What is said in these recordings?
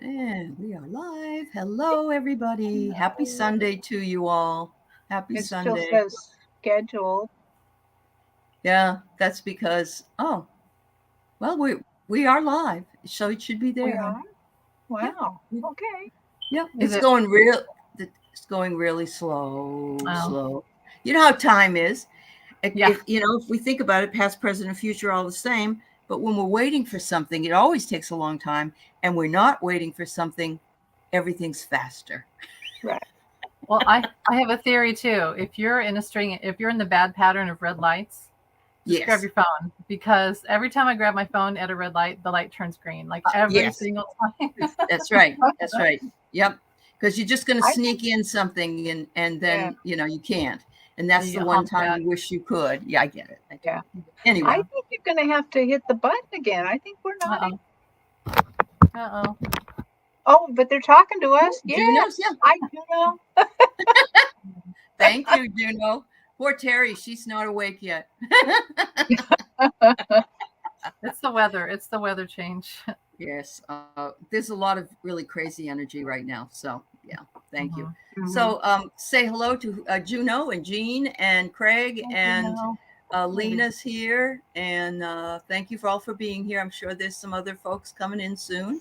And we are live. Hello, everybody. Happy Sunday to you all. Happy It still Sunday. says scheduled. Yeah, that's because, well, we are live, so it should be We there, huh? are? Yeah. Wow. Okay. Yeah, Is it? it's going really slow, Oh, slow. You know how time is. yeah. If we think about it, past, present, and future are all the same, but when we're waiting for something, it always takes a long time, and we're not waiting for something, everything's faster. Right. Well, I have a theory too. If you're in the bad pattern of red lights, just grab Yes. your phone because every time I grab my phone at a red light, the light turns green. Like every Yes. single time. That's right. That's right. Yep. Because you're just going to I think, sneak in something and yeah, then, you can't. And that's the You one hump time that. you wish you could. Yeah, I get it. I yeah. totally get it. Anyway. I think you're going to have to hit the button again. I think we're not. Uh oh. Uh Oh, but they're talking to Oh, us. Juno's, Yes. yeah. Hi, Juno. Thank you, Juno. Poor Terry. She's not awake yet. oh. It's the weather. It's the weather change. Yes. There's a lot of really crazy energy right now. So, yeah. Thank you. Mhm. Hmm. So, say hello to Juno and Jean and Craig Thank you, and Mel. Maybe. Lena's here, and thank you for all for being here. I'm sure there's some other folks coming in soon,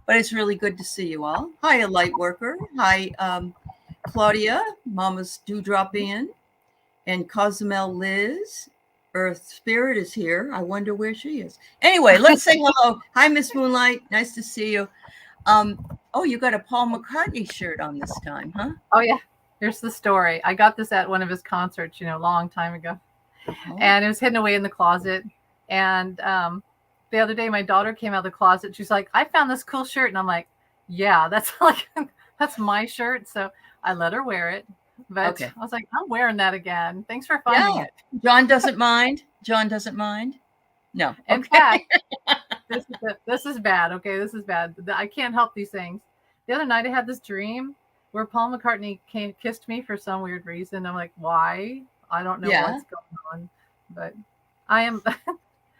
but it's really good to see you all. Hi, a light worker. Hi, Claudia. Mama's dewdrop in, and Cozumel Liz. Earth Spirit is here. I wonder where she is. Anyway, let's say hello. Hi, Miss Moonlight. Nice to see you. Oh, you got a Paul McCartney shirt on this time, huh? Oh yeah. Here's the story. I got this at one of his concerts, a long time ago. Oh, And it was hidden away in the closet. And the other day, my daughter came out of the closet. She's like, "I found this cool shirt," and I'm like, "Yeah, that's like that's my shirt." So I let her wear it, but okay. I was like, "I'm wearing that again. Thanks for finding Yeah. it." John doesn't mind. John doesn't mind. No. In Okay. fact, this is bad. Okay, this is bad. I can't help these things. The other night, I had this dream where Paul McCartney kissed me for some weird reason. I'm like, "Why?" I don't know Yeah. what's going on, but I am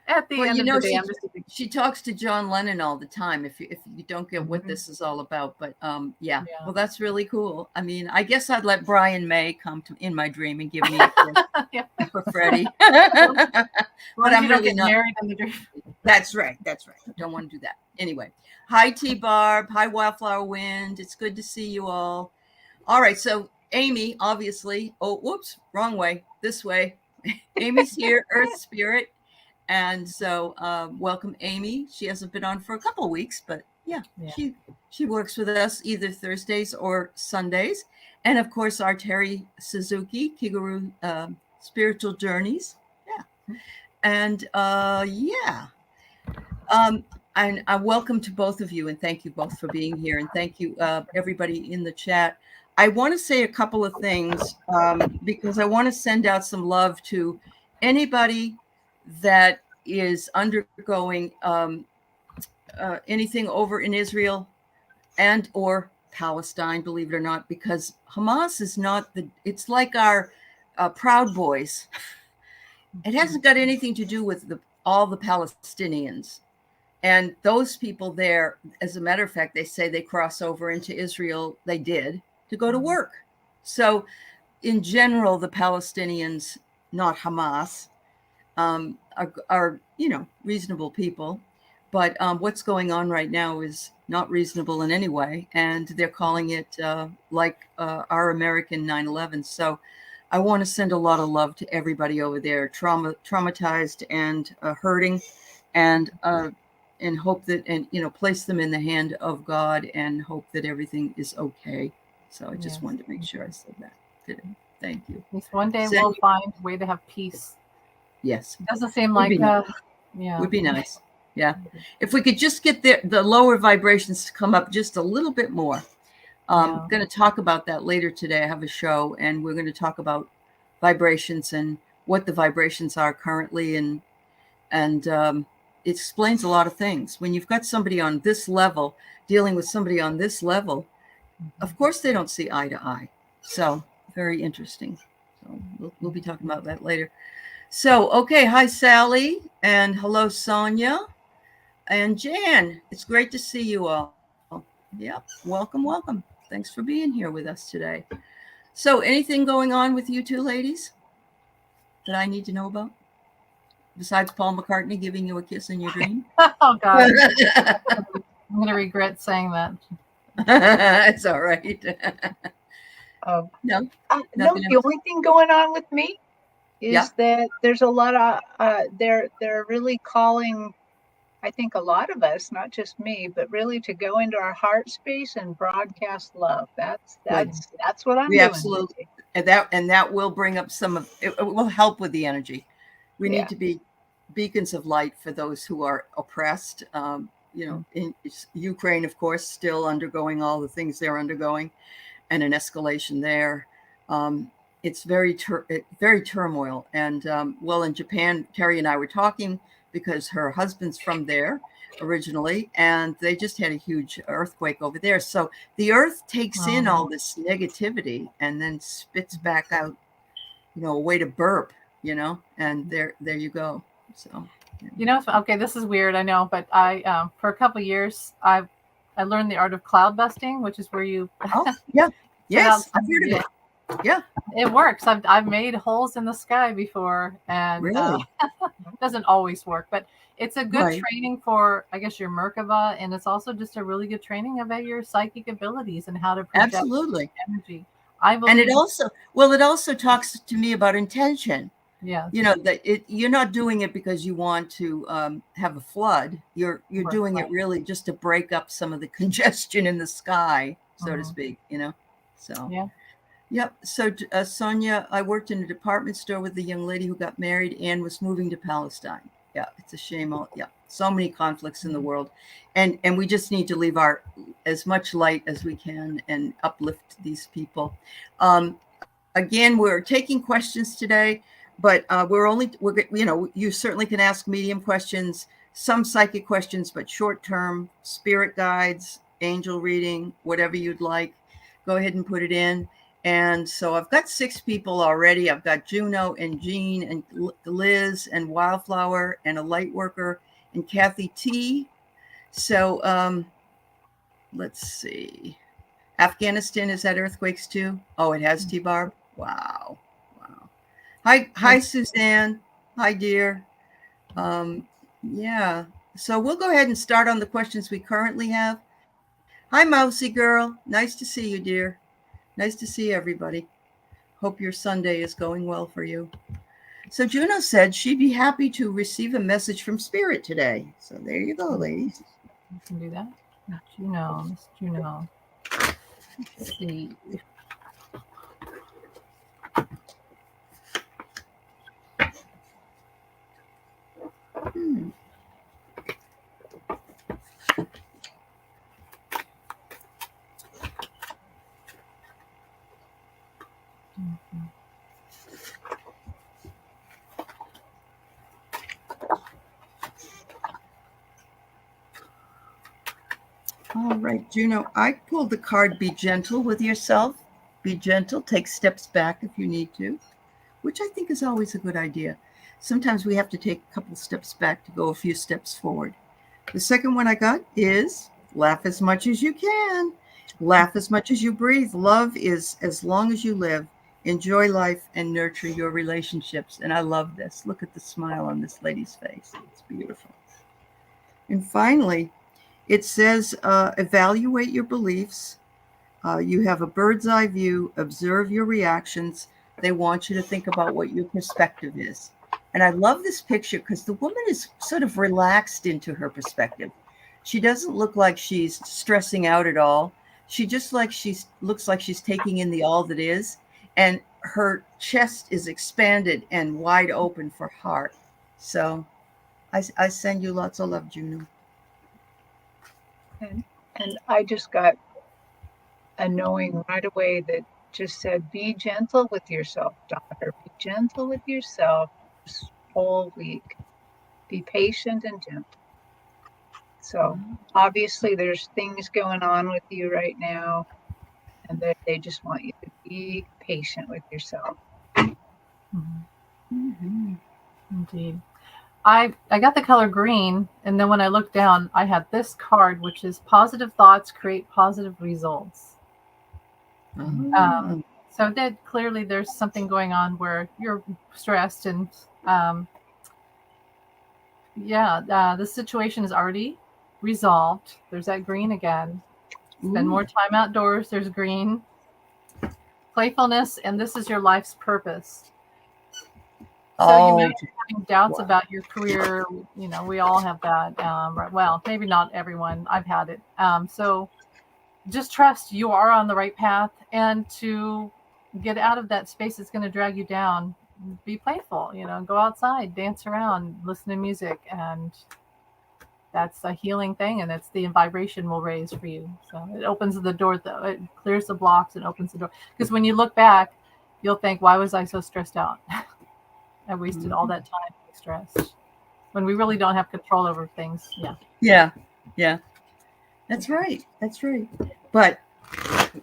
at the Well, end of the day. she I'm just a big she talks to John Lennon all the time. If you don't get what Mhm. this is all about, but yeah. Yeah. Well, that's really cool. I mean, I guess I'd let Brian May come to in my dream and give me a kiss Yeah. for Freddie. As long But as I'm you don't really get not. married in the dream. That's right. That's right. Don't want to do that. Anyway, hi T Barb. Hi Wildflower Wind. It's good to see you all. All right. So Amy, obviously. Oh, whoops, wrong way. This way. Amy's here. Earth Spirit. And so, welcome, Amy. She hasn't been on for a couple of weeks, but yeah, Yeah. she works with us either Thursdays or Sundays. And of course, our Terry Suzuki, Kiguru Spiritual Journeys. Yeah, and yeah, um, and I welcome to both of you, and thank you both for being here, and thank you everybody in the chat. I want to say a couple of things because I want to send out some love to anybody that is undergoing anything over in Israel and or Palestine, believe it or not, because Hamas is not it's like our Proud Boys. It hasn't got anything to do with all the Palestinians. And those people there, as a matter of fact, they say they cross over into Israel. They did to go to work. So, in general, the Palestinians, not Hamas, are reasonable people. But what's going on right now is not reasonable in any way, and they're calling it like our American 9/11. So I want to send a lot of love to everybody over there, traumatized and hurting, and hope that place them in the hand of God and hope that everything is okay. So I just Yes. wanted to make sure I said that today. Thank you. At least one day Send, we'll find a way to have peace. yes, It doesn't seem would be like, nice. yeah. Would be nice. Yeah. If we could just get the lower vibrations to come up just a little bit more. Yeah. Going to talk about that later today. I have a show and we're going to talk about vibrations and what the vibrations are currently. And it explains a lot of things. When you've got somebody on this level, dealing with somebody on this level, of course they don't see eye to eye. So very interesting. So we'll be talking about that later. So, okay. Hi, Sally. And hello, Sonia. And Jan, it's great to see you all. Yep. Welcome, welcome. Thanks for being here with us today. So, anything going on with you two ladies that I need to know about? Besides Paul McCartney giving you a kiss in your dream? Oh God, I'm gonna regret saying that. It's all right. Oh, No, no, nothing the else. only thing going on with me Yeah. is that there's a lot of they're really calling, I think, a lot of us, not just me, but really to go into our heart space and broadcast love. That's Good. that's what I'm We doing absolutely, today. and that will bring up some of it. It will help with the energy. We Yeah. need to be beacons of light for those who are oppressed. In Ukraine, of course, still undergoing all the things they're undergoing, and an escalation there. Um, it's very turmoil. And well, in Japan, Terry and I were talking because her husband's from there originally, and they just had a huge earthquake over there. So the earth takes in all this negativity and then spits back out, a way to burp, and there you go. So Okay, this is weird, I know, but I for a couple of years I learned the art of cloud busting, which is where you oh yeah, put out yes, I've heard of it. Yeah, it works. I've made holes in the sky before, and really, it doesn't always work, but it's a good right. training for, I guess, your Merkaba, and it's also just a really good training about your psychic abilities and how to project Absolutely. energy. I And believe, it also talks to me about intention. yes, You're not doing it because you want to have a flood. You're doing it right. really just to break up some of the congestion in the sky, so to speak. So Yeah. yep. So Sonia, I worked in a department store with a young lady who got married and was moving to Palestine. Yeah, it's a shame. Yeah, so many conflicts in the world, and we just need to leave our as much light as we can and uplift these people. Again, we're taking questions today, but you certainly can ask medium questions, some psychic questions, but short term, spirit guides, angel reading, whatever you'd like. Go ahead and put it in. And so I've got 6 people already. I've got Juno and Jean and Liz and Wildflower and a light worker and Kathy T. So let's see. Afghanistan is at earthquakes too. Oh, it has T-Barb. Wow. Wow. Hi, Suzanne. Hi, dear. Yeah. So we'll go ahead and start on the questions we currently have. Hi, Mousy girl. Nice to see you, dear. Nice to see everybody. Hope your Sunday is going well for you. So Juno said she'd be happy to receive a message from Spirit today. So there you go, ladies. You can do that. Miss Juno. Let's see. Hmm. All right, Juno, I pulled the card Be Gentle with Yourself. Be gentle, take steps back if you need to, which I think is always a good idea. Sometimes we have to take a couple steps back to go a few steps forward. The second one I got is laugh as much as you can. Laugh as much as you breathe. Love is as long as you live. Enjoy life and nurture your relationships. And I love this. Look at the smile on this lady's face. It's beautiful. And finally, it says evaluate your beliefs. You have a bird's eye view, observe your reactions. They want you to think about what your perspective is. And I love this picture because the woman is sort of relaxed into her perspective. She doesn't look like she's stressing out at all. She just looks like she's taking in the all that is. And her chest is expanded and wide open for heart. So I send you lots of love, Juno. And I just got a knowing right away that just said, be gentle with yourself, daughter. Be gentle with yourself this whole week. Be patient and gentle. So obviously there's things going on with you right now, and that they just want you to be patient with yourself. Mm-hmm. Mm-hmm. Indeed. I got the color green, and then when I looked down, I had this card, which is positive thoughts create positive results. Ah. So that clearly there's something going on where you're stressed, and the situation is already resolved. There's that green again. Spend more time outdoors. There's green. Playfulness, and this is your life's purpose. So you might be having doubts about your career. You know, we all have that. Well, maybe not everyone. I've had it. So just trust you are on the right path, and to get out of that space that's going to drag you down, be playful. You know, go outside, dance around, listen to music, and that's a healing thing, and it's the vibration will raise for you. So it opens the door, though. It clears the blocks and opens the door. Because when you look back, you'll think, why was I so stressed out? I wasted all that time being stressed. When we really don't have control over things. Yeah. That's right. But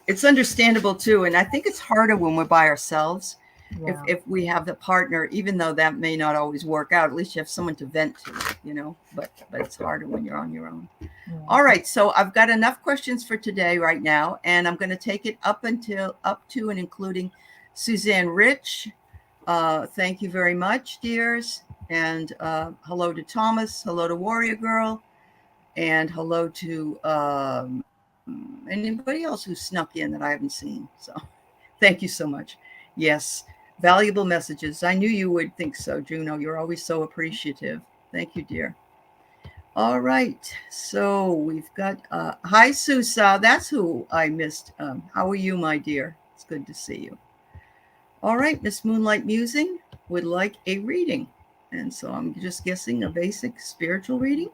it's understandable too. And I think it's harder when we're by ourselves. Yeah. If we have the partner, even though that may not always work out, at least you have someone to vent to, you know, but it's harder when you're on your own. Yeah. All right. So I've got enough questions for today right now, and I'm going to take it up to and including Suzanne Rich. Thank you very much, dears. And hello to Thomas. Hello to Warrior Girl. And hello to anybody else who snuck in that I haven't seen. So thank you so much. Yes, valuable messages. I knew you would think so, Juno. You're always so appreciative. Thank you, dear. All right. So we've got, hi, Susa. That's who I missed. How are you, my dear? It's good to see you. All right. Miss Moonlight Musing would like a reading. And so I'm just guessing a basic spiritual reading.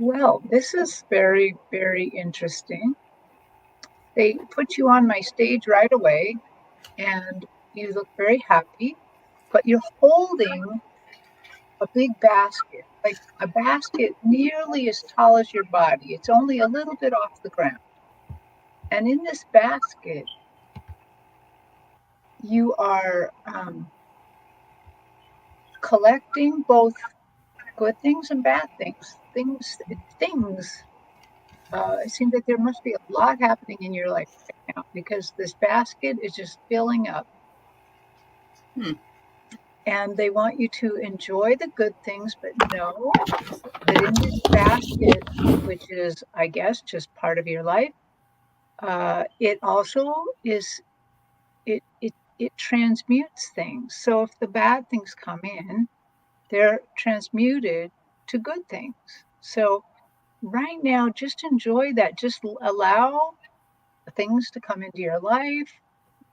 Well, this is very, very interesting. They put you on my stage right away, and you look very happy, but you're holding a big basket, like a basket nearly as tall as your body. It's only a little bit off the ground. And in this basket, you are collecting both good things and bad things. It seems that there must be a lot happening in your life right now, because this basket is just filling up. And they want you to enjoy the good things, but know that in this basket, which is, I guess, just part of your life, it also is, it transmutes things. So if the bad things come in, they're transmuted to good things. So right now, just enjoy that. Just allow things to come into your life,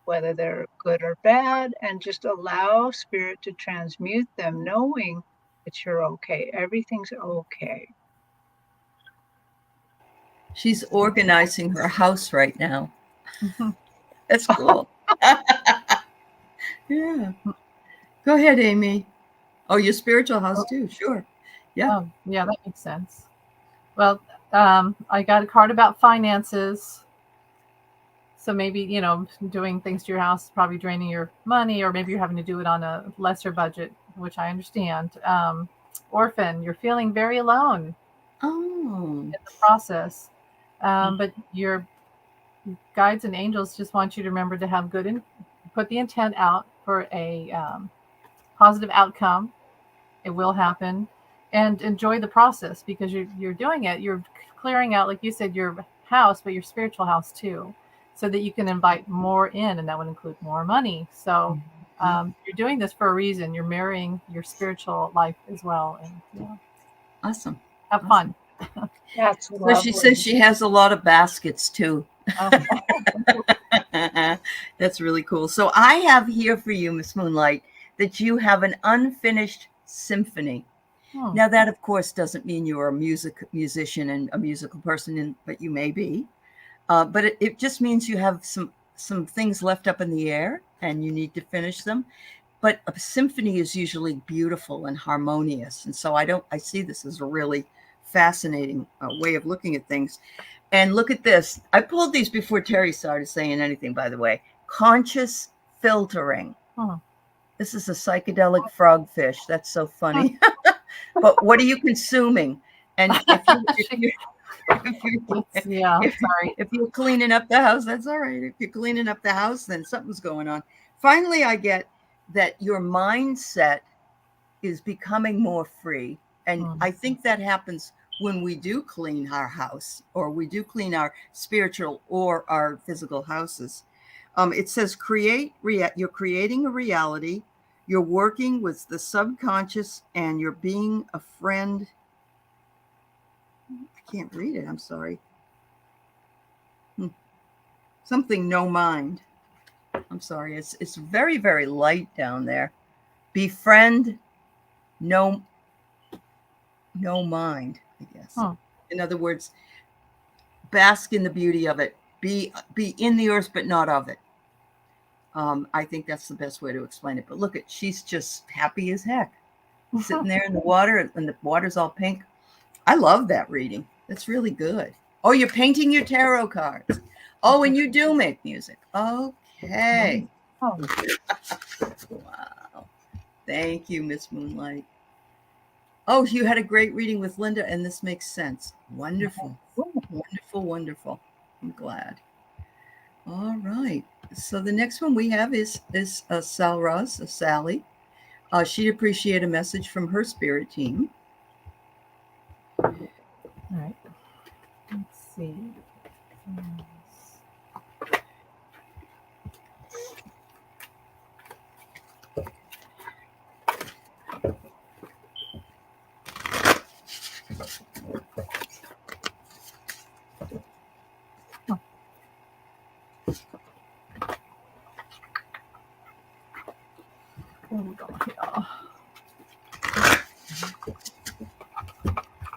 whether they're good or bad, and just allow spirit to transmute them, knowing that you're okay. Everything's okay. She's organizing her house right now. That's cool. Yeah. Go ahead, Amy. Oh, your spiritual house too. Sure. Yeah. Oh, yeah, that makes sense. Well, I got a card about finances. So maybe, you know, doing things to your house is probably draining your money, or maybe you're having to do it on a lesser budget, which I understand. Orphan, you're feeling very alone in the process. But your guides and angels just want you to remember to have good, put the intent out for a positive outcome. It will happen, and enjoy the process, because you're doing it. You're clearing out, like you said, your house, but your spiritual house too, so that you can invite more in, and that would include more money. So you're doing this for a reason. You're marrying your spiritual life as well, and Awesome. Have fun. That's so she says she has a lot of baskets too. That's really cool. So I have here for you, Miss Moonlight, that you have an unfinished symphony. Now that, of course, doesn't mean you're a musician and a musical person, but you may be. But it just means you have some things left up in the air and you need to finish them. But a symphony is usually beautiful and harmonious, and so I see this as a really fascinating way of looking at things. And look at this. I pulled these before Terry started saying anything, by the way. Conscious filtering. This is a psychedelic frogfish. That's so funny. But what are you consuming? And if you're cleaning up the house, that's all right. If you're cleaning up the house, then something's going on. Finally, I get that your mindset is becoming more free. And I think that happens when we do clean our house, or we do clean our spiritual or our physical houses. It says you're creating a reality. You're working with the subconscious, and you're being a friend. I can't read it. I'm sorry. Something no mind. I'm sorry. It's very, very light down there. Befriend no mind, I guess. In other words, bask in the beauty of it. Be in the earth, but not of it. I think that's the best way to explain it. But look she's just happy as heck, sitting there in the water, and the water's all pink. I love that reading. That's really good. Oh, you're painting your tarot cards. Oh, and you do make music. Okay. Wow. Thank you, Miss Moonlight. Oh, you had a great reading with Linda, and this makes sense. Wonderful. Wonderful, wonderful. I'm glad. All right. So the next one we have is Sally. She'd appreciate a message from her spirit team. All right. Let's see.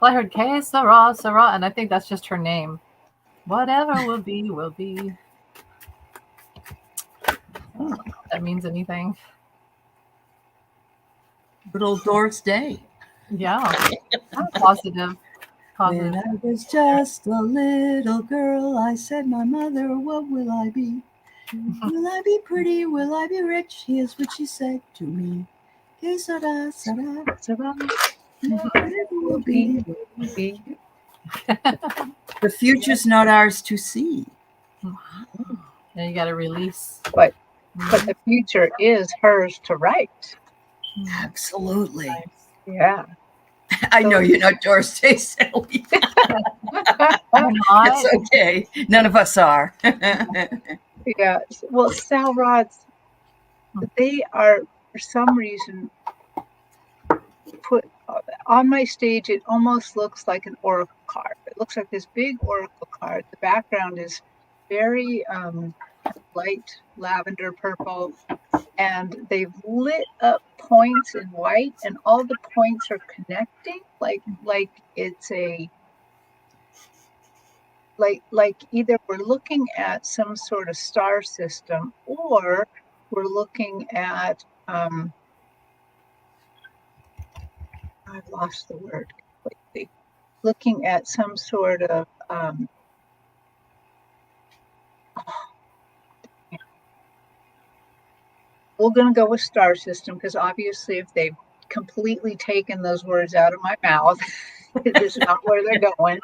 Well, I heard Que Sera, Sera, and I think that's just her name. Whatever will be, will be. I don't know if that means anything. Good old Doris Day. Yeah. Positive. When I was just a little girl, I said, my mother, what will I be? Will I be pretty? Will I be rich? Here's what she said to me. Que sera, sera, sera. Whatever will be, will be. The future's not ours to see. And you got to release. But the future is hers to write. Absolutely. Nice. Yeah. I know you're not Doris Day, Sally. It's okay. None of us are. Yeah. Well, Sal rods, they are, for some reason, put on my stage. It almost looks like an oracle card. It looks like this big oracle card. The background is very light lavender purple, and they've lit up points in white, and all the points are connecting like it's a like either we're looking at some sort of star system, or we're looking at I've lost the word completely. Looking at some sort of we're going to go with star system, because obviously if they've completely taken those words out of my mouth, this is not where they're going.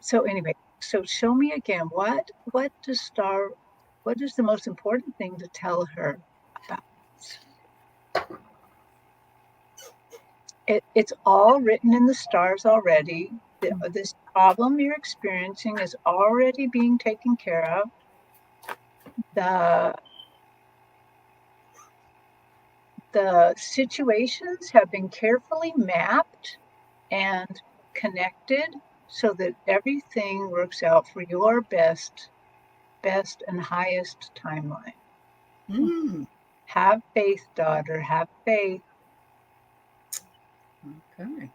So anyway, so show me again, what is the most important thing to tell her about this? It's all written in the stars already. This problem you're experiencing is already being taken care of. The situations have been carefully mapped and connected so that everything works out for your best best and highest timeline. Mm, Have faith, daughter. Have faith. okay.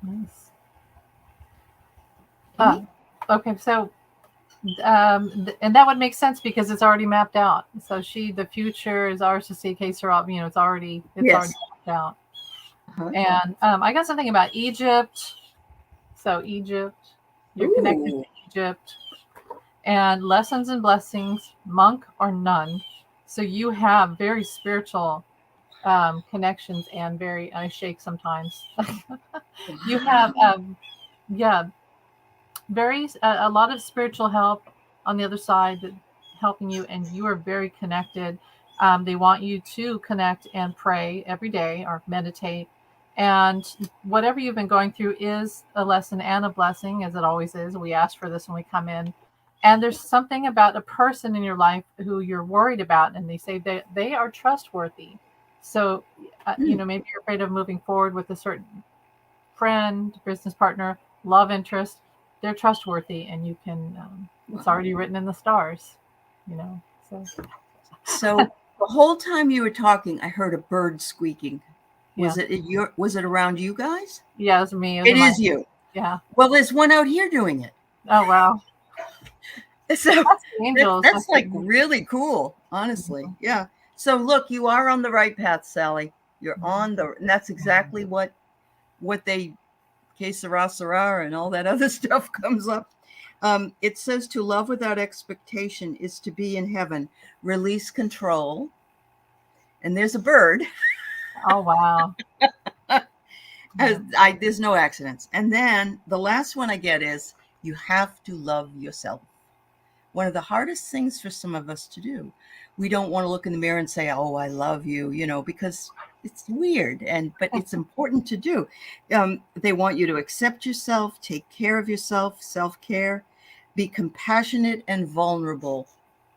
Nice. Neat. Okay, so and that would make sense because it's already mapped out. So the future is ours to see. Case it's already Yes. mapped out. Uh-huh. And I got something about Egypt. So Egypt, you're connected Ooh. to Egypt, and lessons and blessings, monk or nun. So you have very spiritual connections and very I shake sometimes. You have Wow. yeah, very a lot of spiritual help on the other side that helping you, and you are very connected. They want you to connect and pray every day or meditate, and whatever you've been going through is a lesson and a blessing, as it always is. We ask for this when we come in, and there's something about a person in your life who you're worried about, and they say they are trustworthy. So Mm. maybe you're afraid of moving forward with a certain friend, business partner, love interest. They're trustworthy, and you can. It's Wow. already written in the stars, So So the whole time you were talking, I heard a bird squeaking. yeah, Was it around you guys? yeah. It was me. It was It in my is you. yeah. Well, there's one out here doing it. Oh wow, So that's the angels. that's like really cool, honestly. Yeah. So look, you are on the right path, Sally. You're on and that's exactly what they que sera, sera, and all that other stuff comes up. It says to love without expectation is to be in heaven. Release control. And there's a bird. Oh wow. There's no accidents. And then the last one I get is you have to love yourself. One of the hardest things for some of us to do. We don't want to look in the mirror and say, "Oh, I love you," because it's weird, but it's important to do. They want you to accept yourself, take care of yourself, self-care, be compassionate and vulnerable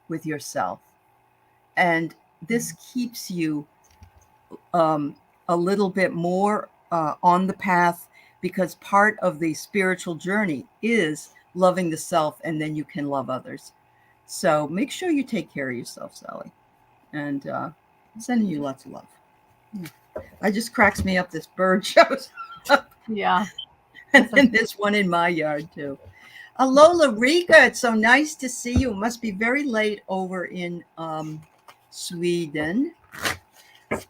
with yourself, and this keeps you a little bit more on the path, because part of the spiritual journey is loving the self, and then you can love others. So make sure you take care of yourself, Sally, and sending you lots of love. I just cracks me up. This bird shows up, Yeah. and then there's one in my yard too. Alola Rika, it's so nice to see you. It must be very late over in Sweden.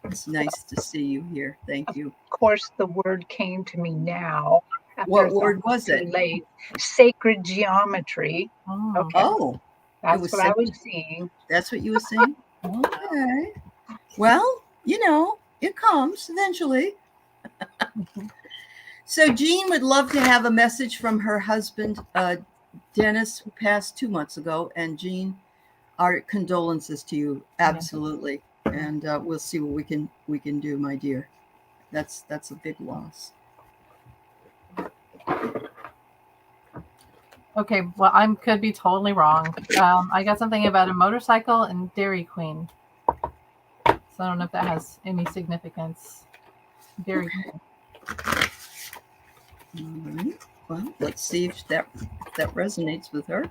It's nice to see you here. Thank you. Of course, the word came to me now after What it's word almost was too it? late. Sacred geometry. Mm. Okay, Oh, it that's was what I was sacred. seeing. That's what you were saying? Okay. Well, it comes eventually. So Jean would love to have a message from her husband, Dennis, who passed 2 months ago. And Jean, our condolences to you. Absolutely. And we'll see what we can do, my dear. That's a big loss. Okay, well, I could be totally wrong. I got something about a motorcycle and Dairy Queen. So I don't know if that has any significance. Dairy Queen. All right. Well, let's see if that resonates with her.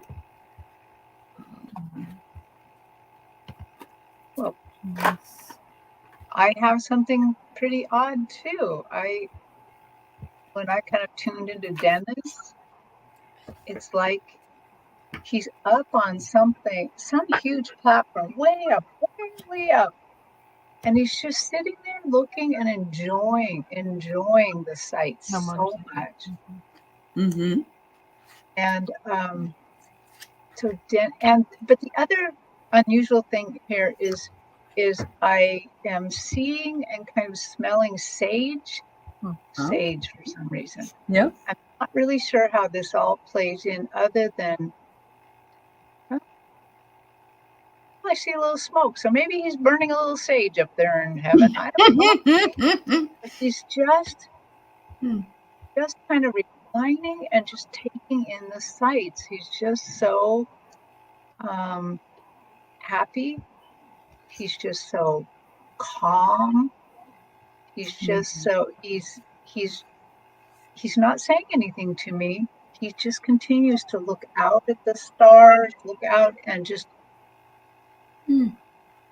Well, Yes. I have something pretty odd too. When I kind of tuned into Dennis, it's like he's up on something, some huge platform, way up, way, way up. And he's just sitting there looking and enjoying the sights No so motorcycle. much. Mm-hmm. And but the other unusual thing here is I am seeing and kind of smelling sage, Hmm. sage for some reason. Yeah. I'm not really sure how this all plays in, other than I see a little smoke, so maybe he's burning a little sage up there in heaven. I don't know. But he's just kind of reclining and just taking in the sights. He's just so um, happy. He's just so calm. He's just so he's not saying anything to me. he just continues to look out at the stars, look out and just,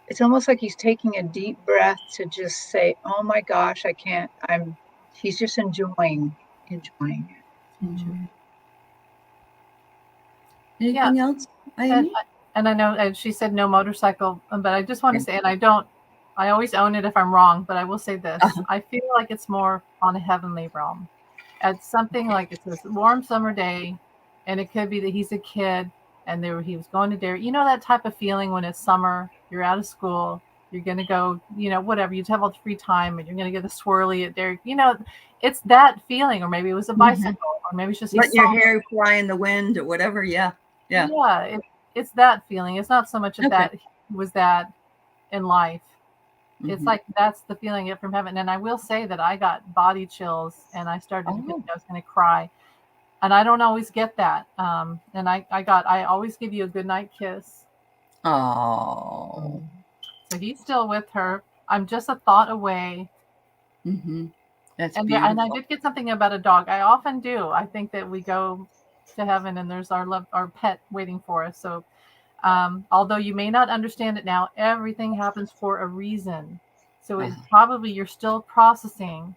it's almost like he's taking a deep breath to just say, oh my gosh, I can't, he's just enjoying it. Anything else, And, Amy? and I know, and she said no motorcycle, but I just want to say, and I always own it if I'm wrong, but I will say this. I feel like it's more on a heavenly realm. It's something like it's this warm summer day, and it could be that he's a kid and he was going to dairy. You know that type of feeling when it's summer, you're out of school, you're going to go, whatever, you have all the free time and you're going to get a swirly at dairy. It's that feeling, or maybe it was a bicycle, or maybe it's just letting your hair fly in the wind or whatever. Yeah. It's that feeling. It's not so much that was that in life. It's like that's the feeling you get from heaven. And I will say that I got body chills and I started to feel like I was going to cry. And I don't always get that. And I always give you a goodnight kiss. Oh. So he's still with her. I'm just a thought away. That's and beautiful. And I did get something about a dog. I often do. I think that we go to heaven and there's our pet waiting for us. So although you may not understand it now, everything happens for a reason. So it's probably you're still processing.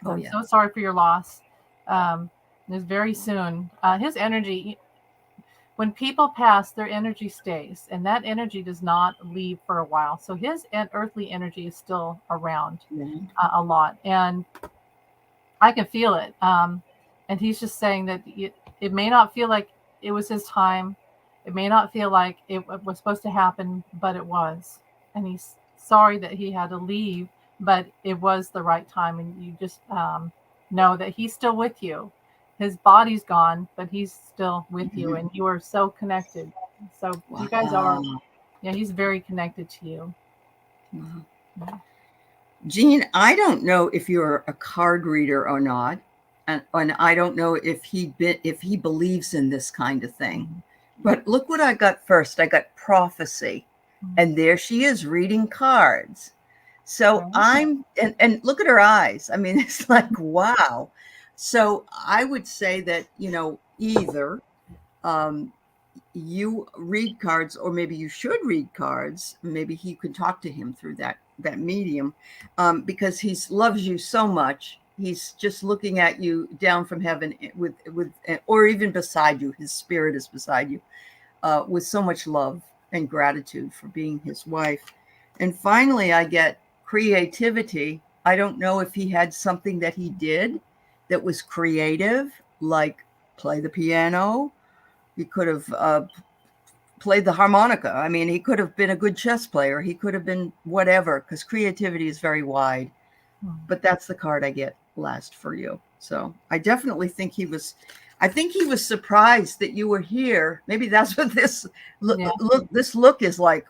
I'm so sorry for your loss. It's very soon. His energy, when people pass, their energy stays, and that energy does not leave for a while. So his earthly energy is still around a lot, and I can feel it. And he's just saying that it may not feel like it was his time. It may not feel like it was supposed to happen, but it was. And he's sorry that he had to leave, but it was the right time. And you just know that he's still with you. His body's gone, but he's still with you. And you are so connected. So you guys are, he's very connected to you. Jean, I don't know if you're a card reader or not. And I don't know if he believes in this kind of thing. But look what I got first. I got prophecy. And there she is reading cards. So and look at her eyes. I mean, it's like, wow. So I would say that, either you read cards, or maybe you should read cards. Maybe he could talk to him through that medium, because he loves you so much. He's just looking at you down from heaven with, or even beside you. His spirit is beside you, with so much love and gratitude for being his wife. And finally, I get creativity. I don't know if he had something that he did that was creative, like play the piano. He could have played the harmonica. I mean, he could have been a good chess player. He could have been whatever, because creativity is very wide. But that's the card I get last for you. So I definitely think he was surprised that you were here. Maybe that's what this look is like.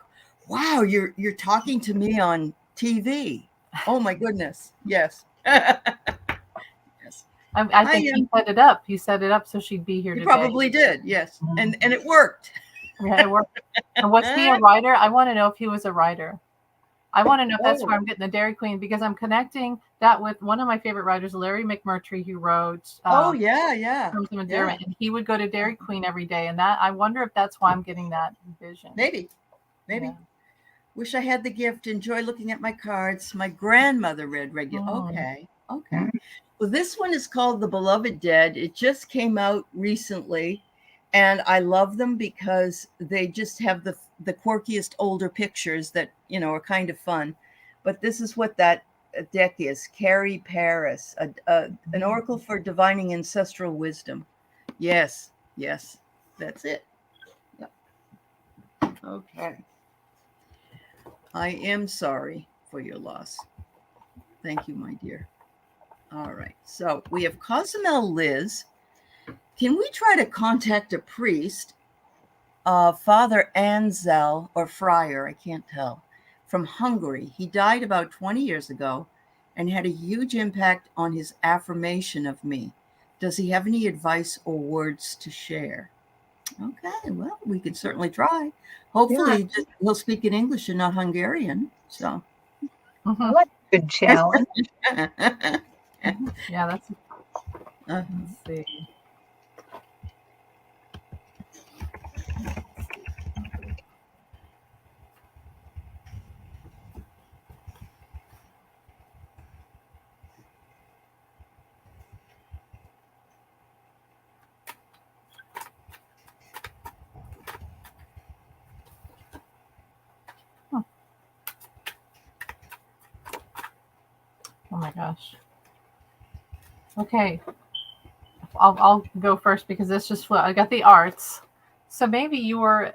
Wow, you're talking to me on TV. Oh my goodness. Yes. Yes. I think he set it up. He set it up so she'd be here today. He probably did, yes. And it worked. Yeah, it worked. And was he a writer? I want to know if he was a writer. I want to know if that's where I'm getting the Dairy Queen, because I'm connecting that with one of my favorite writers, Larry McMurtry, who wrote Terms of Endearment. And he would go to Dairy Queen every day. And that, I wonder if that's why I'm getting that vision. Maybe. Yeah. Wish I had the gift. Enjoy looking at my cards. My grandmother read regular. Okay. Well, this one is called The Beloved Dead. It just came out recently. And I love them because they just have the quirkiest older pictures that, are kind of fun. But this is what that deck is. Carrie Paris, an oracle for divining ancestral wisdom. Yes, that's it. Yep. Okay. I am sorry for your loss. Thank you, my dear. All right. So we have Cozumel Liz. Can we try to contact a priest, Father Anzel, or friar, I can't tell, from Hungary? He died about 20 years ago and had a huge impact on his affirmation of me. Does he have any advice or words to share? Okay, well, we can certainly try. Hopefully he'll speak in English and not Hungarian. So I like a good challenge. Yeah, that's let's see. Oh my gosh. Okay. I'll go first because this just flew. I got the arts. So maybe you're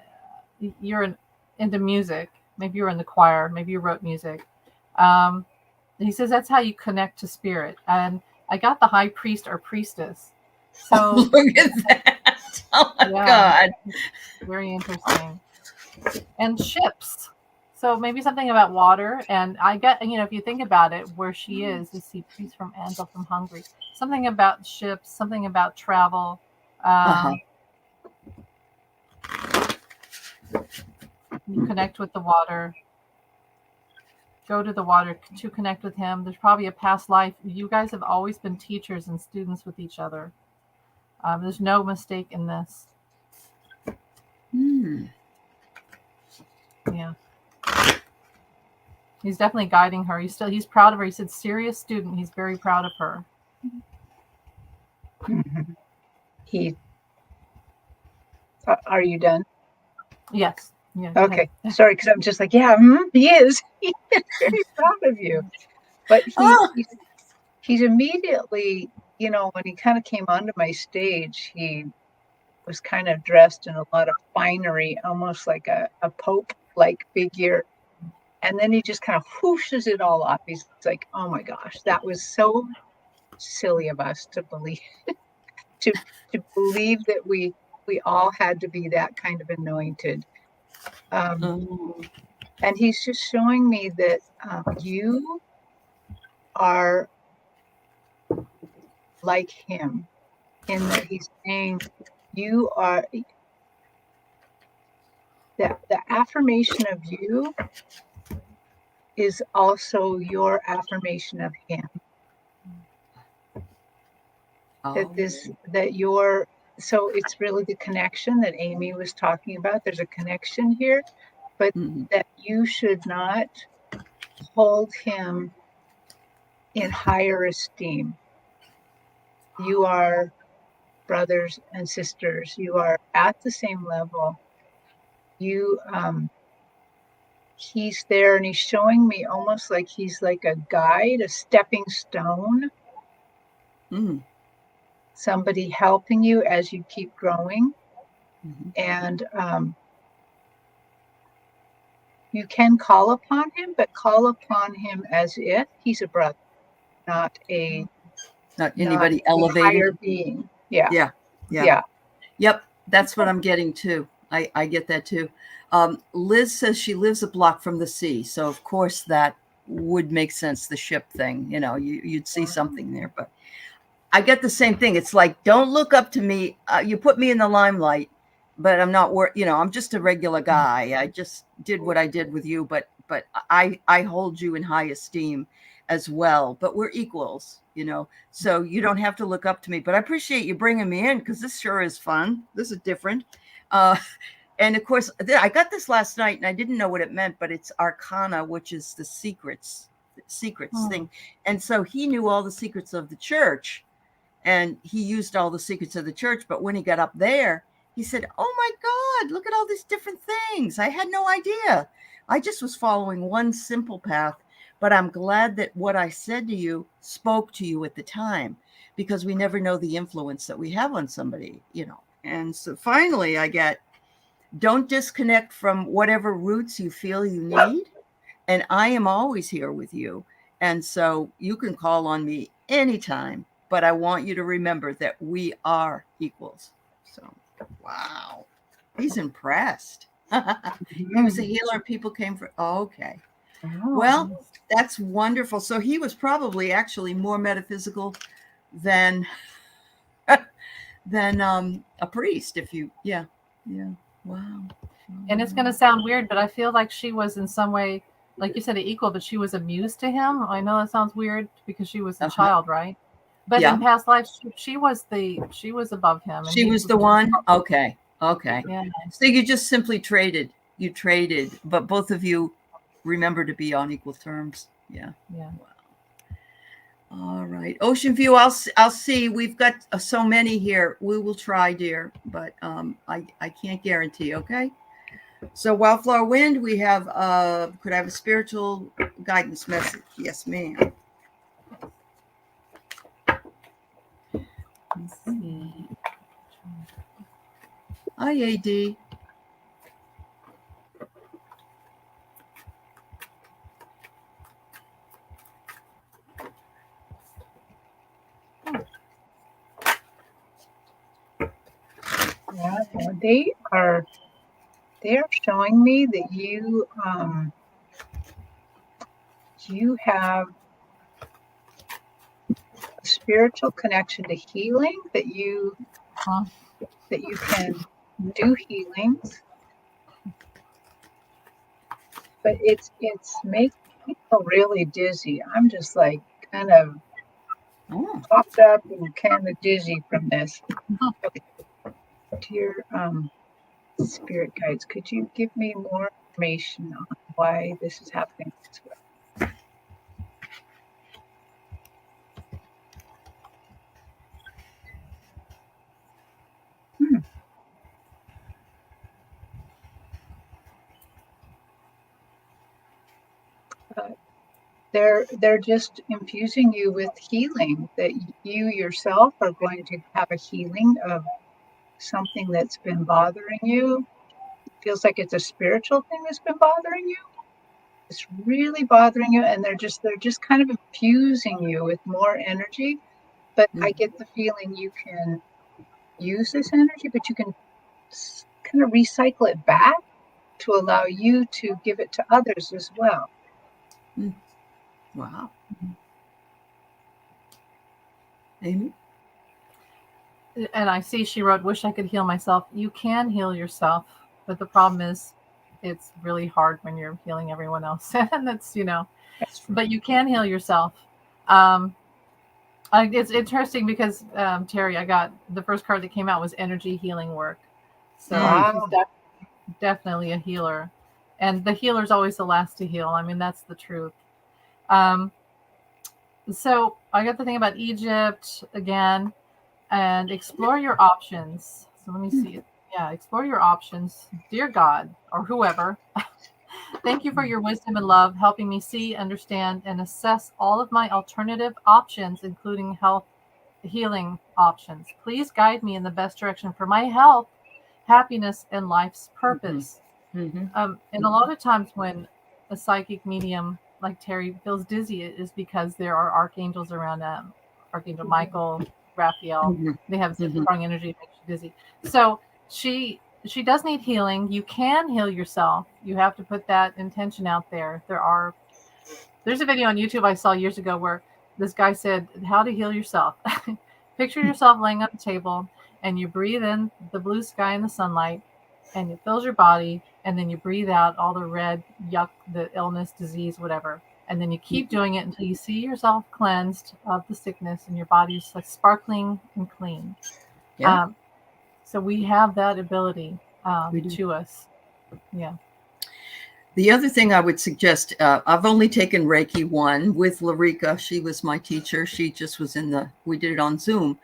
into music. Maybe you were in the choir. Maybe you wrote music. Um, he says that's how you connect to spirit. And I got the high priest or priestess. So Look at that. Oh my yeah, God. very interesting. And ships. So maybe something about water. And I get, if you think about it, where she is, you see priest from Ansel from Hungary. Something about ships, something about travel. Uh-huh. You connect with the water, go to the water to connect with him. There's probably a past life. You guys have always been teachers and students with each other. There's no mistake in this. Yeah. He's definitely guiding her. He's proud of her. He said serious student. He's very proud of her. Are you done? Yes. Yeah. Okay. Sorry, because I'm just like, yeah, he is. He's very proud of you. But he's immediately, when he kind of came onto my stage, he was kind of dressed in a lot of finery, almost like a Pope-like figure. And then he just kind of whooshes it all off. He's like, oh my gosh, that was so silly of us to believe to believe that we all had to be that kind of anointed. And he's just showing me that you are like him, in that he's saying you are, that the affirmation of you is also your affirmation of him. So it's really the connection that Amy was talking about. There's a connection here, but that you should not hold him in higher esteem. You are brothers and sisters. You are at the same level. He's there, and he's showing me almost like he's like a guide, a stepping stone. Somebody helping you as you keep growing. And you can call upon him, but call upon him as if he's a brother, not anybody a elevated. higher being. Yeah. Yep, that's what I'm getting too. I get that too. Liz says she lives a block from the sea, so of course that would make sense. The ship thing, you'd see something there. But I get the same thing. It's like, don't look up to me. You put me in the limelight, but I'm not. I'm just a regular guy. I just did what I did with you, but I hold you in high esteem as well. But we're equals, so you don't have to look up to me. But I appreciate you bringing me in, because this sure is fun. This is different. And of course, I got this last night and I didn't know what it meant, but it's Arcana, which is the secrets thing. And so he knew all the secrets of the church, and he used all the secrets of the church. But when he got up there, he said, oh my God, look at all these different things. I had no idea. I just was following one simple path. But I'm glad that what I said to you spoke to you at the time, because we never know the influence that we have on somebody, And so finally I get, don't disconnect from whatever roots you feel you need. And I am always here with you. And so you can call on me anytime, but I want you to remember that we are equals. So, wow. He's impressed. He was a healer and people came for, okay. Well, that's wonderful. So he was probably actually more metaphysical than a priest. Wow. And it's going to sound weird, but I feel like she was in some way, like you said, an equal, but she was a muse to him. I know that sounds weird because she was a child, right? But in past lives, she was above him. She was the one. Okay. Okay. Yeah. So you just simply traded. You traded, but both of you remember to be on equal terms. Yeah. Yeah. All right. Ocean View, I'll see. We've got so many here. We will try, dear, but I can't guarantee, okay? So Wildflower Wind, we have could I have a spiritual guidance message? Yes, ma'am. Let's see. Hi, AD. Yeah, well, they're showing me that you have a spiritual connection to healing, Huh? that you can do healings, but it's making me feel really dizzy. I'm just like kind of Oh, popped up and kind of dizzy from this. Okay, dear spirit guides, could you give me more information on why this is happening this way? Hmm. Uh, they're just infusing you with healing, that you yourself are going to have a healing of something that's been bothering you. It feels like it's a spiritual thing that's been bothering you. It's really bothering you, and they're just kind of infusing you with more energy. But I get the feeling you can use this energy, but you can kind of recycle it back to allow you to give it to others as well. wow. Amy? And I see she wrote, "Wish I could heal myself." You can heal yourself, but the problem is, it's really hard when you're healing everyone else, and that's That's true. But you can heal yourself. Um, it's interesting because Terry, I got the first card that came out was energy healing work, so she's Wow. definitely a healer, and the healer's always the last to heal. I mean, that's the truth. Um, so I got the thing about Egypt again, and explore your options. So let me see it. Yeah, explore your options, dear God or whoever. Thank you for your wisdom and love, helping me see, understand, and assess all of my alternative options, including health healing options. Please guide me in the best direction for my health, happiness, and life's purpose. Mm-hmm. And a lot of times when a psychic medium like Terry feels dizzy, it is because there are archangels around them. Archangel Michael, Raphael, Mm-hmm. they have Mm-hmm. strong energy that makes you dizzy. So she does need healing. You can heal yourself. You have to put that intention out there. There's a video on YouTube I saw years ago where this guy said how to heal yourself. Picture yourself laying on a table and you breathe in the blue sky and the sunlight and it fills your body, and then you breathe out all the red yuck, the illness, disease, whatever. And then you keep doing it until you see yourself cleansed of the sickness and your body's like sparkling and clean. Yeah, So we have that ability we do. to us. Yeah. The other thing I would suggest, I've only taken Reiki 1 with Larika. She was my teacher. She just was we did it on Zoom.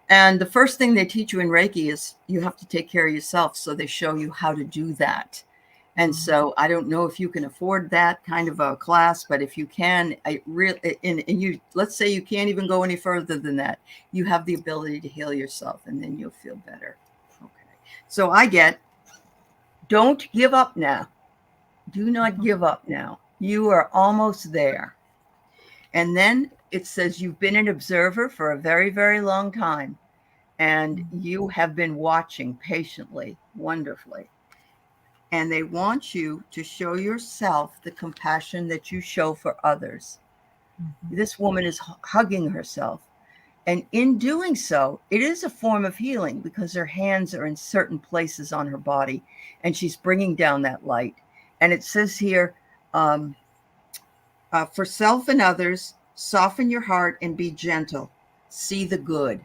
And the first thing they teach you in Reiki is you have to take care of yourself. So they show you how to do that. And so I don't know if you can afford that kind of a class, but if you can, and you, let's say you can't even go any further than that, you have the ability to heal yourself and then you'll feel better. Okay. So don't give up now. Do not give up now. You are almost there. And then it says you've been an observer for a very, very long time. And you have been watching patiently, wonderfully. And they want you to show yourself the compassion that you show for others. This woman is hugging herself. And in doing so, it is a form of healing because her hands are in certain places on her body and she's bringing down that light. And it says here, for self and others, soften your heart and be gentle. See the good.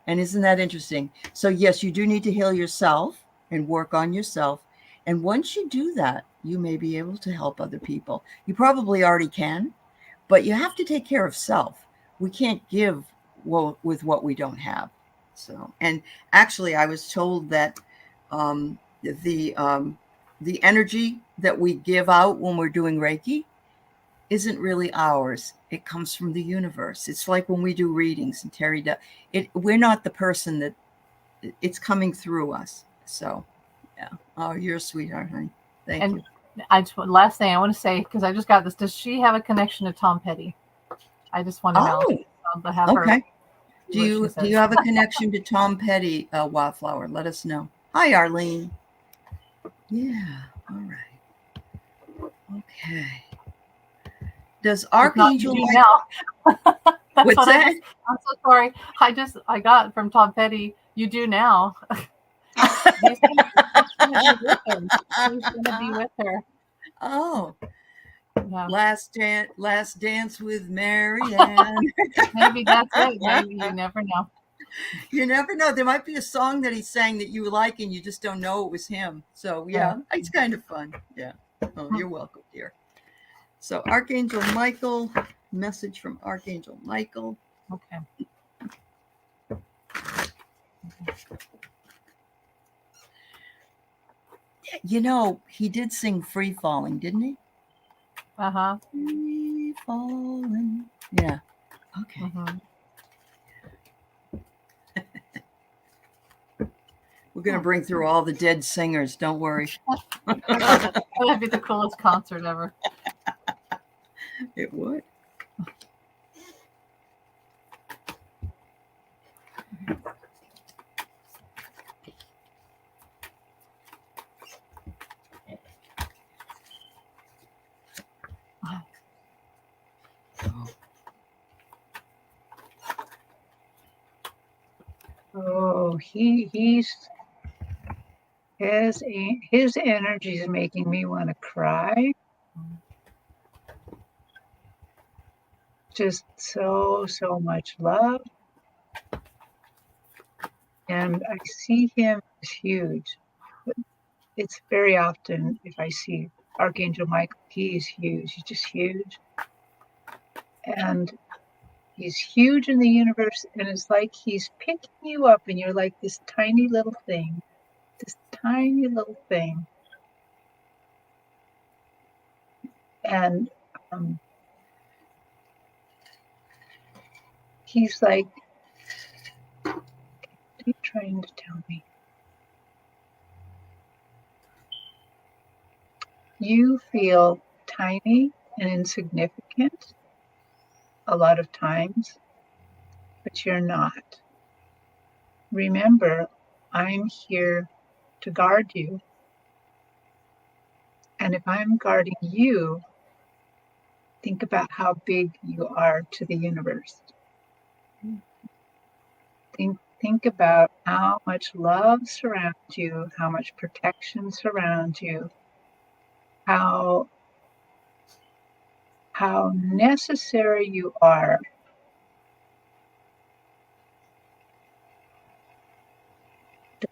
And isn't that interesting? So, yes, you do need to heal yourself. and work on yourself. And once you do that, you may be able to help other people. You probably already can, but you have to take care of self. We can't give with what we don't have. So, and actually, I was told that um, the um, the energy that we give out when we're doing Reiki isn't really ours. It comes from the universe. It's like when we do readings and Terry does it. We're not the person that it's coming through us. So, yeah. Oh, you're a sweetheart, honey. Thank And you. last thing I want to say, because I just got this. Does she have a connection to Tom Petty? I just want to know. Oh, To have her. okay. See what she Do says. you have a connection to Tom Petty, Wildflower? Let us know. Hi, Arlene. Yeah. All right. Okay. Does If not, Archangel you do Mike? now. That's What's what that? I'm so sorry. I got from Tom Petty. You do now. He's gonna be with her. He's gonna be with her. Oh, Yeah. last dance with Marianne. Maybe that's it. Maybe you never know. You never know. There might be a song that he sang that you like and you just don't know it was him. So yeah, it's kind of fun. Yeah. Oh, you're welcome, dear. So Archangel Michael, message from Archangel Michael. Okay. You know, he did sing Free Falling, didn't he? Uh-huh. Free falling. Yeah. Okay. Mm-hmm. We're going to bring through all the dead singers. Don't worry. That'd be the coolest concert ever. It would. Oh, his energy is making me want to cry. Just so much love. And I see him as huge. It's very often if I see Archangel Michael, he is huge. He's just huge. And he's huge in the universe, and it's like he's picking you up, and you're like this tiny little thing. This tiny little thing. And he's like, what are you trying to tell me? You feel tiny and insignificant a lot of times, but you're not. Remember, I'm here to guard you. And if I'm guarding you, think about how big you are to the universe. Think about how much love surrounds you, how much protection surrounds you, how necessary you are.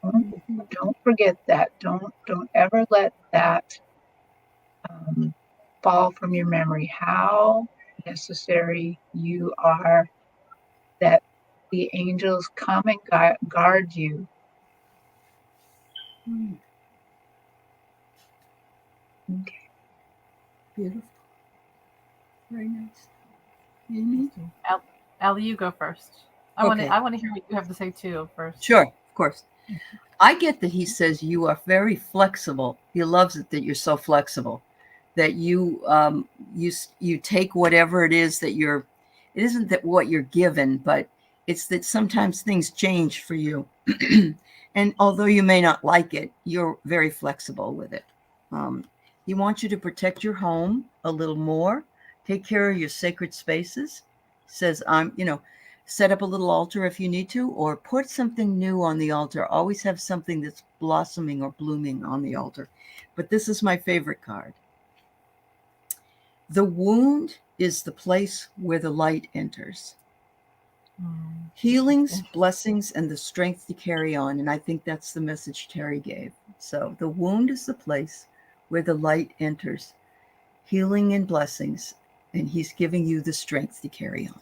Don't forget that. Don't ever let that fall from your memory. How necessary you are, that the angels come and guard you. Okay. Beautiful. Very nice. Mm-hmm. Allie, you go first. I want to hear what you have to say too first. Sure, of course. I get that he says you are very flexible. He loves it that you're so flexible, that you take whatever it is that you're. It isn't that what you're given, but it's that sometimes things change for you, and although you may not like it, you're very flexible with it. He wants you to protect your home a little more, take care of your sacred spaces. Says set up a little altar if you need to, or put something new on the altar. Always have something that's blossoming or blooming on the altar. But this is my favorite card. The wound is the place where the light enters. Healings, blessings, and the strength to carry on. And I think that's the message Terry gave. So the wound is the place where the light enters. Healing and blessings. And he's giving you the strength to carry on.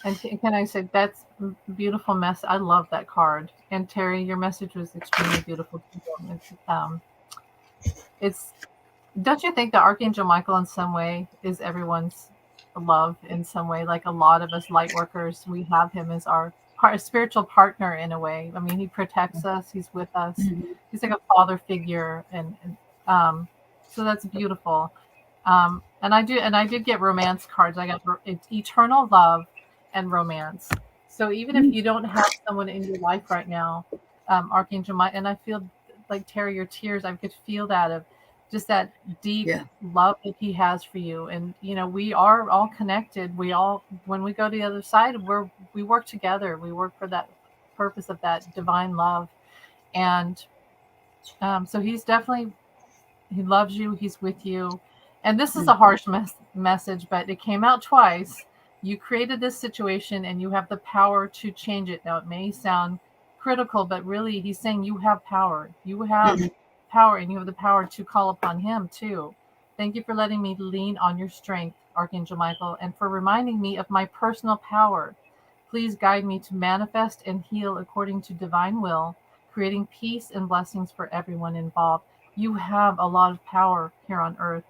And can I say that's a beautiful mess? I love that card. And Terry, your message was extremely beautiful. It's don't you think that Archangel Michael in some way is everyone's love in some way? Like a lot of us light workers, we have him as our spiritual partner in a way. I mean, he protects us. He's with us. He's like a father figure, and so that's beautiful. And I did get romance cards. I got eternal love and romance. So even if you don't have someone in your life right now, Archangel Michael, and I feel like Terry, your tears, I could feel that of just that deep love that he has for you. And we are all connected. We all, when we go to the other side, we work together. We work for that purpose of that divine love. And so he's definitely, he loves you. He's with you. And this is a harsh message, but it came out twice. You created this situation and you have the power to change it. Now, it may sound critical, but really he's saying you have power. You have power, and you have the power to call upon him too. Thank you for letting me lean on your strength, Archangel Michael, and for reminding me of my personal power. Please guide me to manifest and heal according to divine will, creating peace and blessings for everyone involved. You have a lot of power here on earth,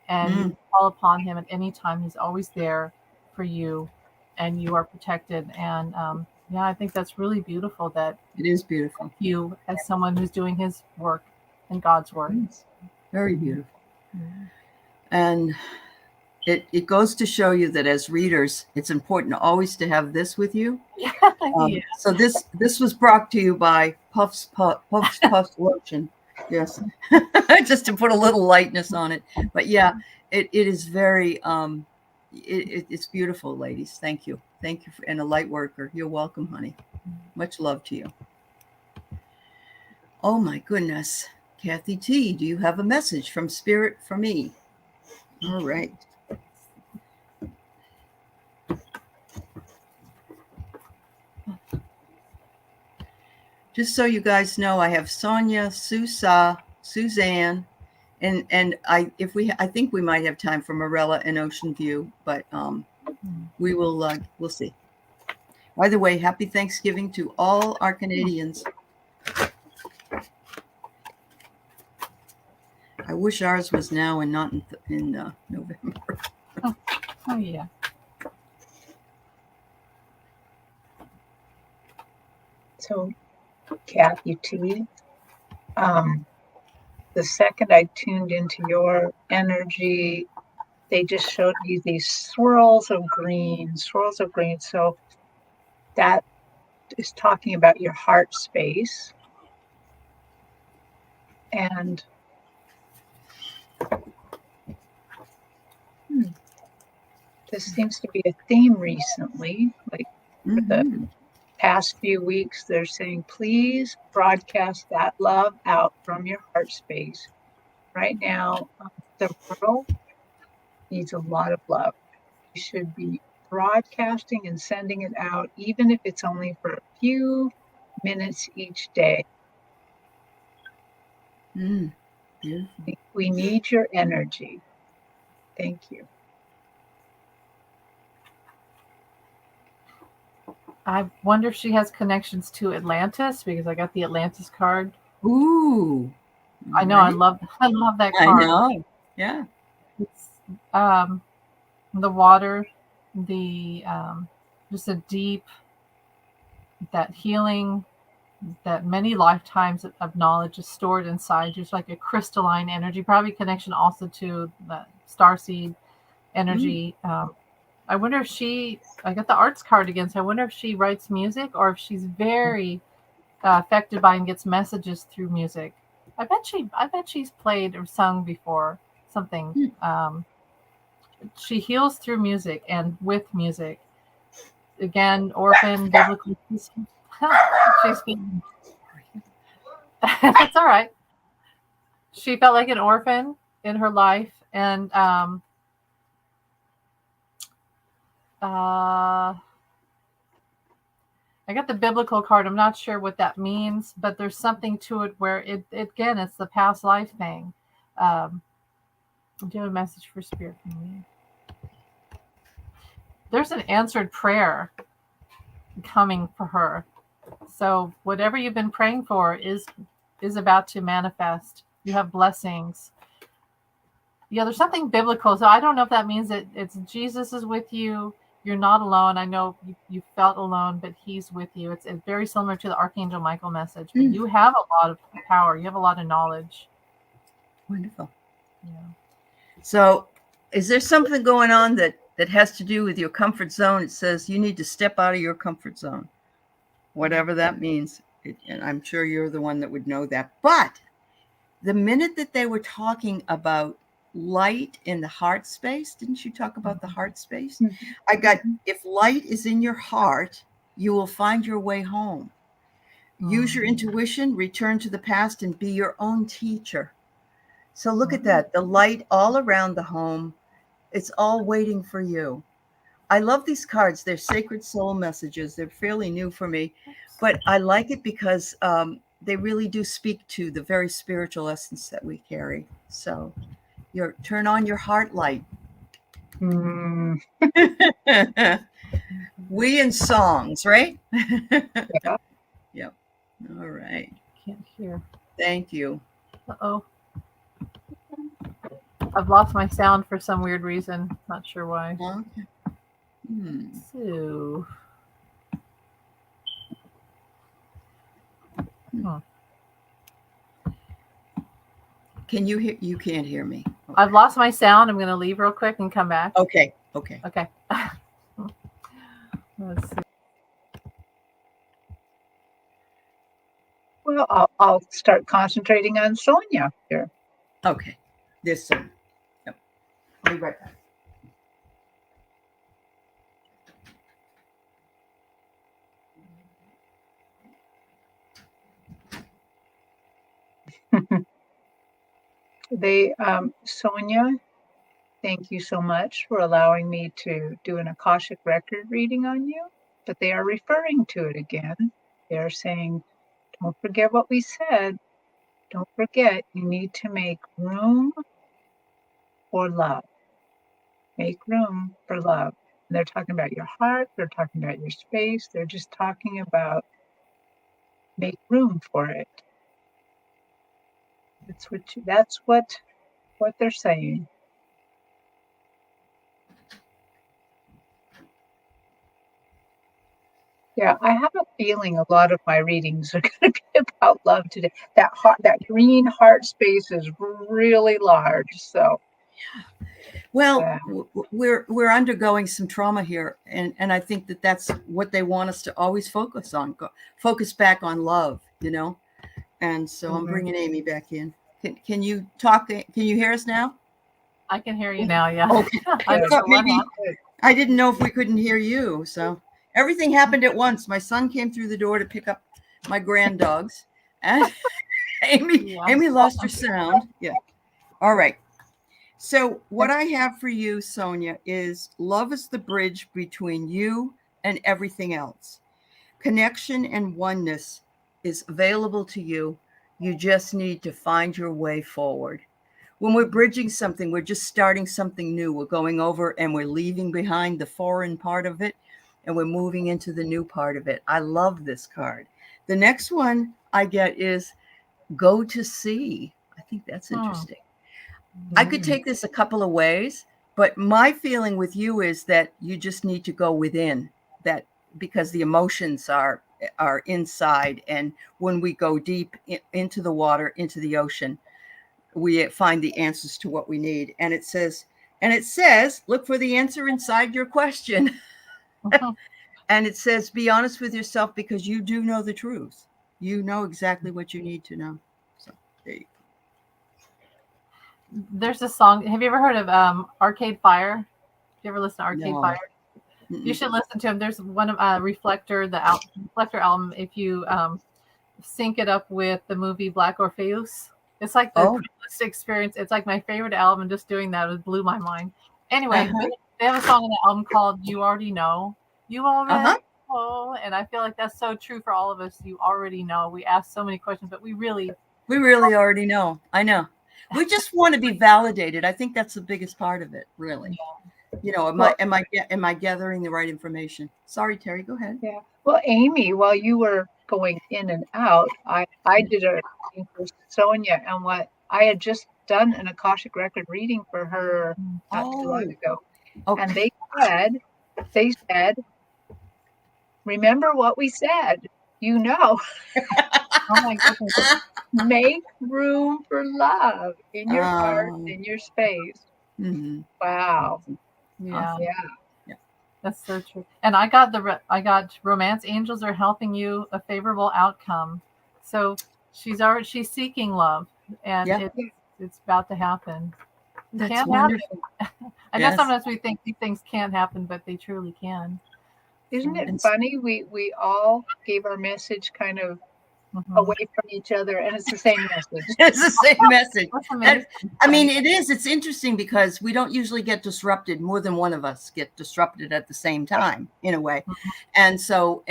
and you call upon him at any time. He's always there for you, and you are protected. And I think that's really beautiful that it is beautiful. You, as someone who's doing his work in God's work. Very beautiful. And it goes to show you that as readers, it's important always to have this with you. So this was brought to you by Puffs Lotion. Yes, just to put a little lightness on it. But yeah, it is very it's beautiful, ladies. Thank you, and a light worker. You're welcome, honey. Much love to you. Oh my goodness, Kathy T, do you have a message from Spirit for me? All right. Just so you guys know, I have Sonia, Suzanne, and I think we might have time for Morella and Ocean View, but we will we'll see. By the way, happy Thanksgiving to all our Canadians. I wish ours was now and not in November. Oh yeah. So, Kathy T, the second I tuned into your energy, they just showed me these swirls of green. So that is talking about your heart space. And this seems to be a theme recently, like for the past few weeks, they're saying, please broadcast that love out from your heart space. Right now, the world needs a lot of love. You should be broadcasting and sending it out, even if it's only for a few minutes each day. We need your energy. Thank you. I wonder if she has connections to Atlantis, because I got the Atlantis card. Ooh. I know. Right? I love that card. I know. Yeah. It's the water, the just a deep, that healing, that many lifetimes of knowledge is stored inside, just like a crystalline energy, probably connection also to the starseed energy. I wonder if I got the arts card again, so I wonder if she writes music or if she's very affected by and gets messages through music. I bet she's played or sung before something. She heals through music and with music. Again, orphan, biblical. She's that's all right. She felt like an orphan in her life, and I got the biblical card. I'm not sure what that means, but there's something to it where it again, it's the past life thing. Do you have a message for spirit from me? There's an answered prayer coming for her. So whatever you've been praying for is about to manifest. You have blessings. Yeah, there's something biblical. So I don't know if that means that it's Jesus is with you. You're not alone. I know you felt alone, but he's with you. It's very similar to the Archangel Michael message. But you have a lot of power. You have a lot of knowledge. Wonderful. Yeah. So is there something going on that has to do with your comfort zone? It says you need to step out of your comfort zone, whatever that means. And I'm sure you're the one that would know that. But the minute that they were talking about light in the heart space, didn't you talk about the heart space? I got, if light is in your heart, you will find your way home. Use your intuition, return to the past, and be your own teacher. So look at that, the light all around the home. It's all waiting for you. I love these cards. They're sacred soul messages. They're fairly new for me, but I like it because they really do speak to the very spiritual essence that we carry. So turn on your heart light. We in songs, right? Yeah. Yep. All right. Can't hear. Thank you. Uh-oh. I've lost my sound for some weird reason. Not sure why. Okay. So. Can you hear? You can't hear me. Okay. I've lost my sound. I'm going to leave real quick and come back. Okay. Let's see. Well, I'll start concentrating on Sonia here. Okay. This one. Yep. I'll be right back. Sonia, thank you so much for allowing me to do an Akashic record reading on you. But they are referring to it again. They are saying, don't forget what we said. Don't forget, you need to make room for love. Make room for love. And they're talking about your heart. They're talking about your space. They're just talking about make room for it. That's what they're saying. Yeah, I have a feeling a lot of my readings are going to be about love today. That green heart space is really large. So, well, yeah. we're undergoing some trauma here, and I think that's what they want us to always focus on. Focus back on love, And so I'm bringing Amy back in. Can you talk? Can you hear us now? I can hear you now. Yeah. Okay. I didn't know if we couldn't hear you. So everything happened at once. My son came through the door to pick up my grand dogs, and Amy lost her sound. Yeah. All right. So what I have for you, Sonia, is love is the bridge between you and everything else. Connection and oneness is available to you. You just need to find your way forward. When we're bridging something, we're just starting something new. We're going over and we're leaving behind the foreign part of it, and we're moving into the new part of it. I love this card. The next one I get is go to sea. I think that's interesting. I could take this a couple of ways, but my feeling with you is that you just need to go within that, because the emotions are inside. And when we go deep into the water, into the ocean, we find the answers to what we need. And it says, look for the answer inside your question. And it says, be honest with yourself, because you do know the truth. You know exactly what you need to know. So there you go. There's a song. Have you ever heard of Arcade Fire? Did you ever listen to Arcade Fire? You should listen to him. There's one of Reflector, the Reflector album. If you sync it up with the movie Black Orpheus, it's like the coolest experience. It's like my favorite album. Just doing that, it blew my mind. Anyway, they have a song on the album called "You Already Know." You already Uh-huh. know, and I feel like that's so true for all of us. You already know. We ask so many questions, but we really already know. I know. We just want to be validated. I think that's the biggest part of it, really. You know, Well, am I gathering the right information? Sorry, Terry, go ahead. yeah. Well, Amy, while you were going in and out, I did a reading for Sonia, and what I had just done an Akashic record reading for her not too long ago, and Okay. they said, remember what we said, you know, oh my goodness, make room for love in your heart, Um, in your space. mhm. Wow. yeah. Awesome. Yeah. Yeah. That's so true. And I got romance angels are helping you a favorable outcome. So she's seeking love, and Yeah. it's about to happen. It That's can't happen. wonderful. I know Yes. sometimes we think these things can't happen, but they truly can. Isn't it And funny? We all gave our message kind of Mhm. away from each other, and it's the same message. it's the same message. That's amazing. I mean, it is. It's interesting because we don't usually get disrupted. More than one of us get disrupted at the same time, in a way. Mhm. And so,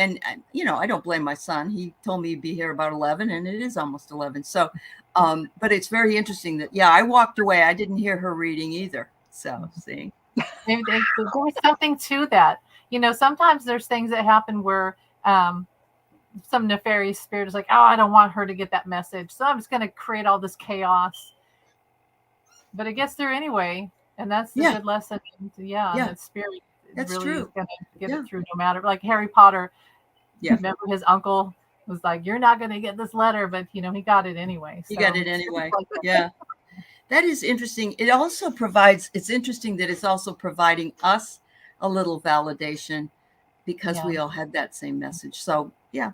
you know, I don't blame my son. He told me he'd be here about 11, and it is almost 11. So, but it's very interesting that, yeah, I walked away. I didn't hear her reading either. So, see. Maybe there's something to that. You know, sometimes there's things that happen where some nefarious spirit is like, oh, I don't want her to get that message, so I'm just going to create all this chaos. But it gets through anyway, and that's the Yeah. good lesson. Yeah, Yeah. and that spirit That's really true. is going to get Yeah. it through no matter. Like Harry Potter, Yeah. remember his uncle was like, "You're not going to get this letter," but you know he got it anyway. You So got it anyway. like that. Yeah. That is interesting. It also provides, it's interesting that it's also providing us a little validation because Yeah. we all had that same message. So, yeah,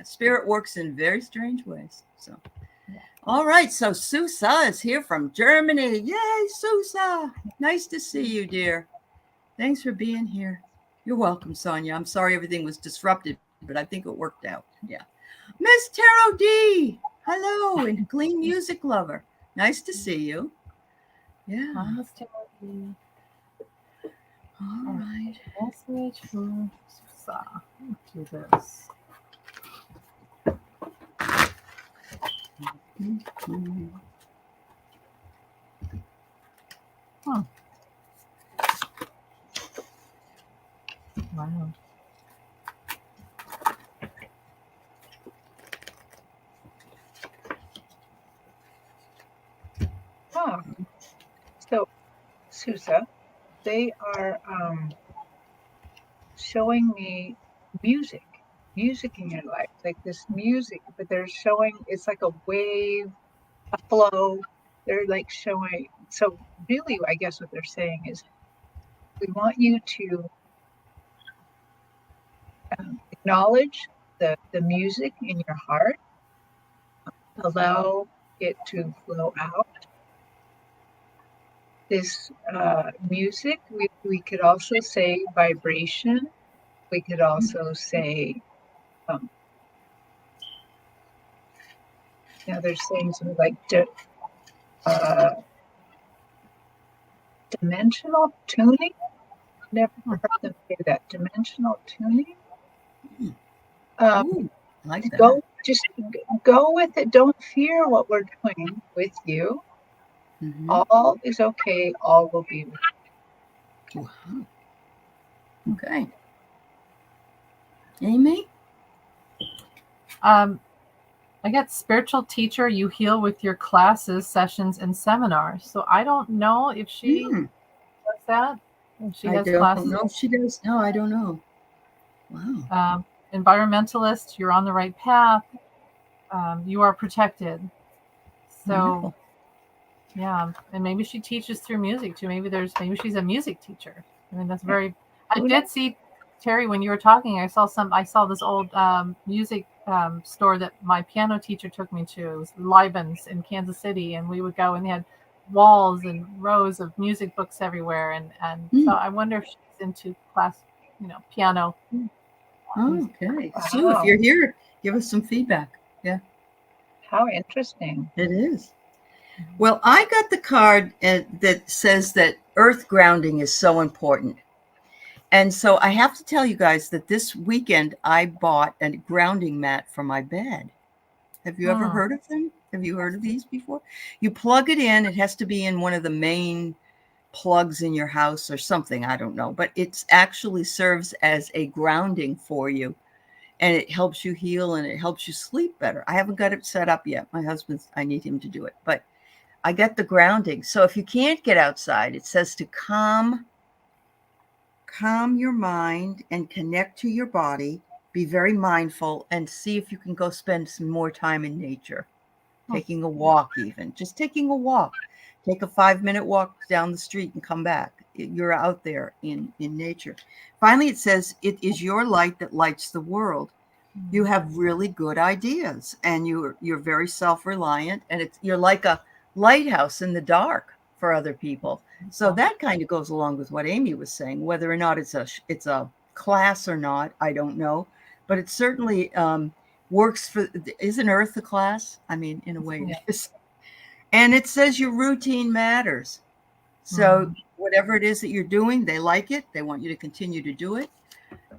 spirit works in very strange ways. So, Yeah. all right. So, Susa is here from Germany. Yay, Susa. Nice to see you, dear. Thanks for being here. You're welcome, Sonia. I'm sorry everything was disrupted, but I think it worked out. Yeah. Miss Taro D. Hello, and clean music lover. Nice to see you. Yeah. I must tell you. All right. Message for Susa. Do this. Mhm. Huh. Wow. Huh. So, Susa, they are showing me music, music in your life, like this music, but they're showing it's like a wave, a flow. They're like showing. So, really, I guess what they're saying is we want you to acknowledge the music in your heart, allow it to flow out. This music, we could also say vibration. We could also say, um, they're saying something like uh, dimensional tuning. Never heard them say that. Dimensional tuning. Ooh, I like that. Just go with it. Don't fear what we're doing with you. Mhm. All is okay. All will be well. Wow. Okay. Amy? I got spiritual teacher. You heal with your classes, sessions, and seminars. So I don't know if she Hmm. does that. If she I has don't classes. know if she does. No, I don't know. Wow. Environmentalist, you're on the right path. You are protected. So Wonderful. yeah, and maybe she teaches through music too. Maybe she's a music teacher. I mean, that's very. I Who did knows? see Terry when you were talking. I saw this old music store that my piano teacher took me to. It was Liban's in Kansas City, and we would go and they had walls and rows of music books everywhere. And so I wonder if she's into piano. Oh, okay. Sue, if Wow. you're here, give us some feedback. Yeah. How interesting. It is. Well, I got the card that says that earth grounding is so important. And so I have to tell you guys that this weekend I bought a grounding mat for my bed. Have you ever heard of them? Have you heard of these before? You plug it in. It has to be in one of the main plugs in your house or something. I don't know. But it actually serves as a grounding for you. And it helps you heal and it helps you sleep better. I haven't got it set up yet. My husband's, I need him to do it. But I get the grounding. So if you can't get outside, it says to calm your mind and connect to your body. Be very mindful and see if you can go spend some more time in nature. Taking a walk, even just taking a walk. Take a 5-minute walk down the street and come back. You're out there in nature. Finally, it says, it is your light that lights the world. You have really good ideas and you're very self-reliant, and you're like a lighthouse in the dark for other people. So that kind of goes along with what Amy was saying. Whether or not it's a class or not, I don't know, but it certainly works for. Isn't Earth a class? I mean, in a way, it is. And it says your routine matters. So whatever it is that you're doing, they like it. They want you to continue to do it.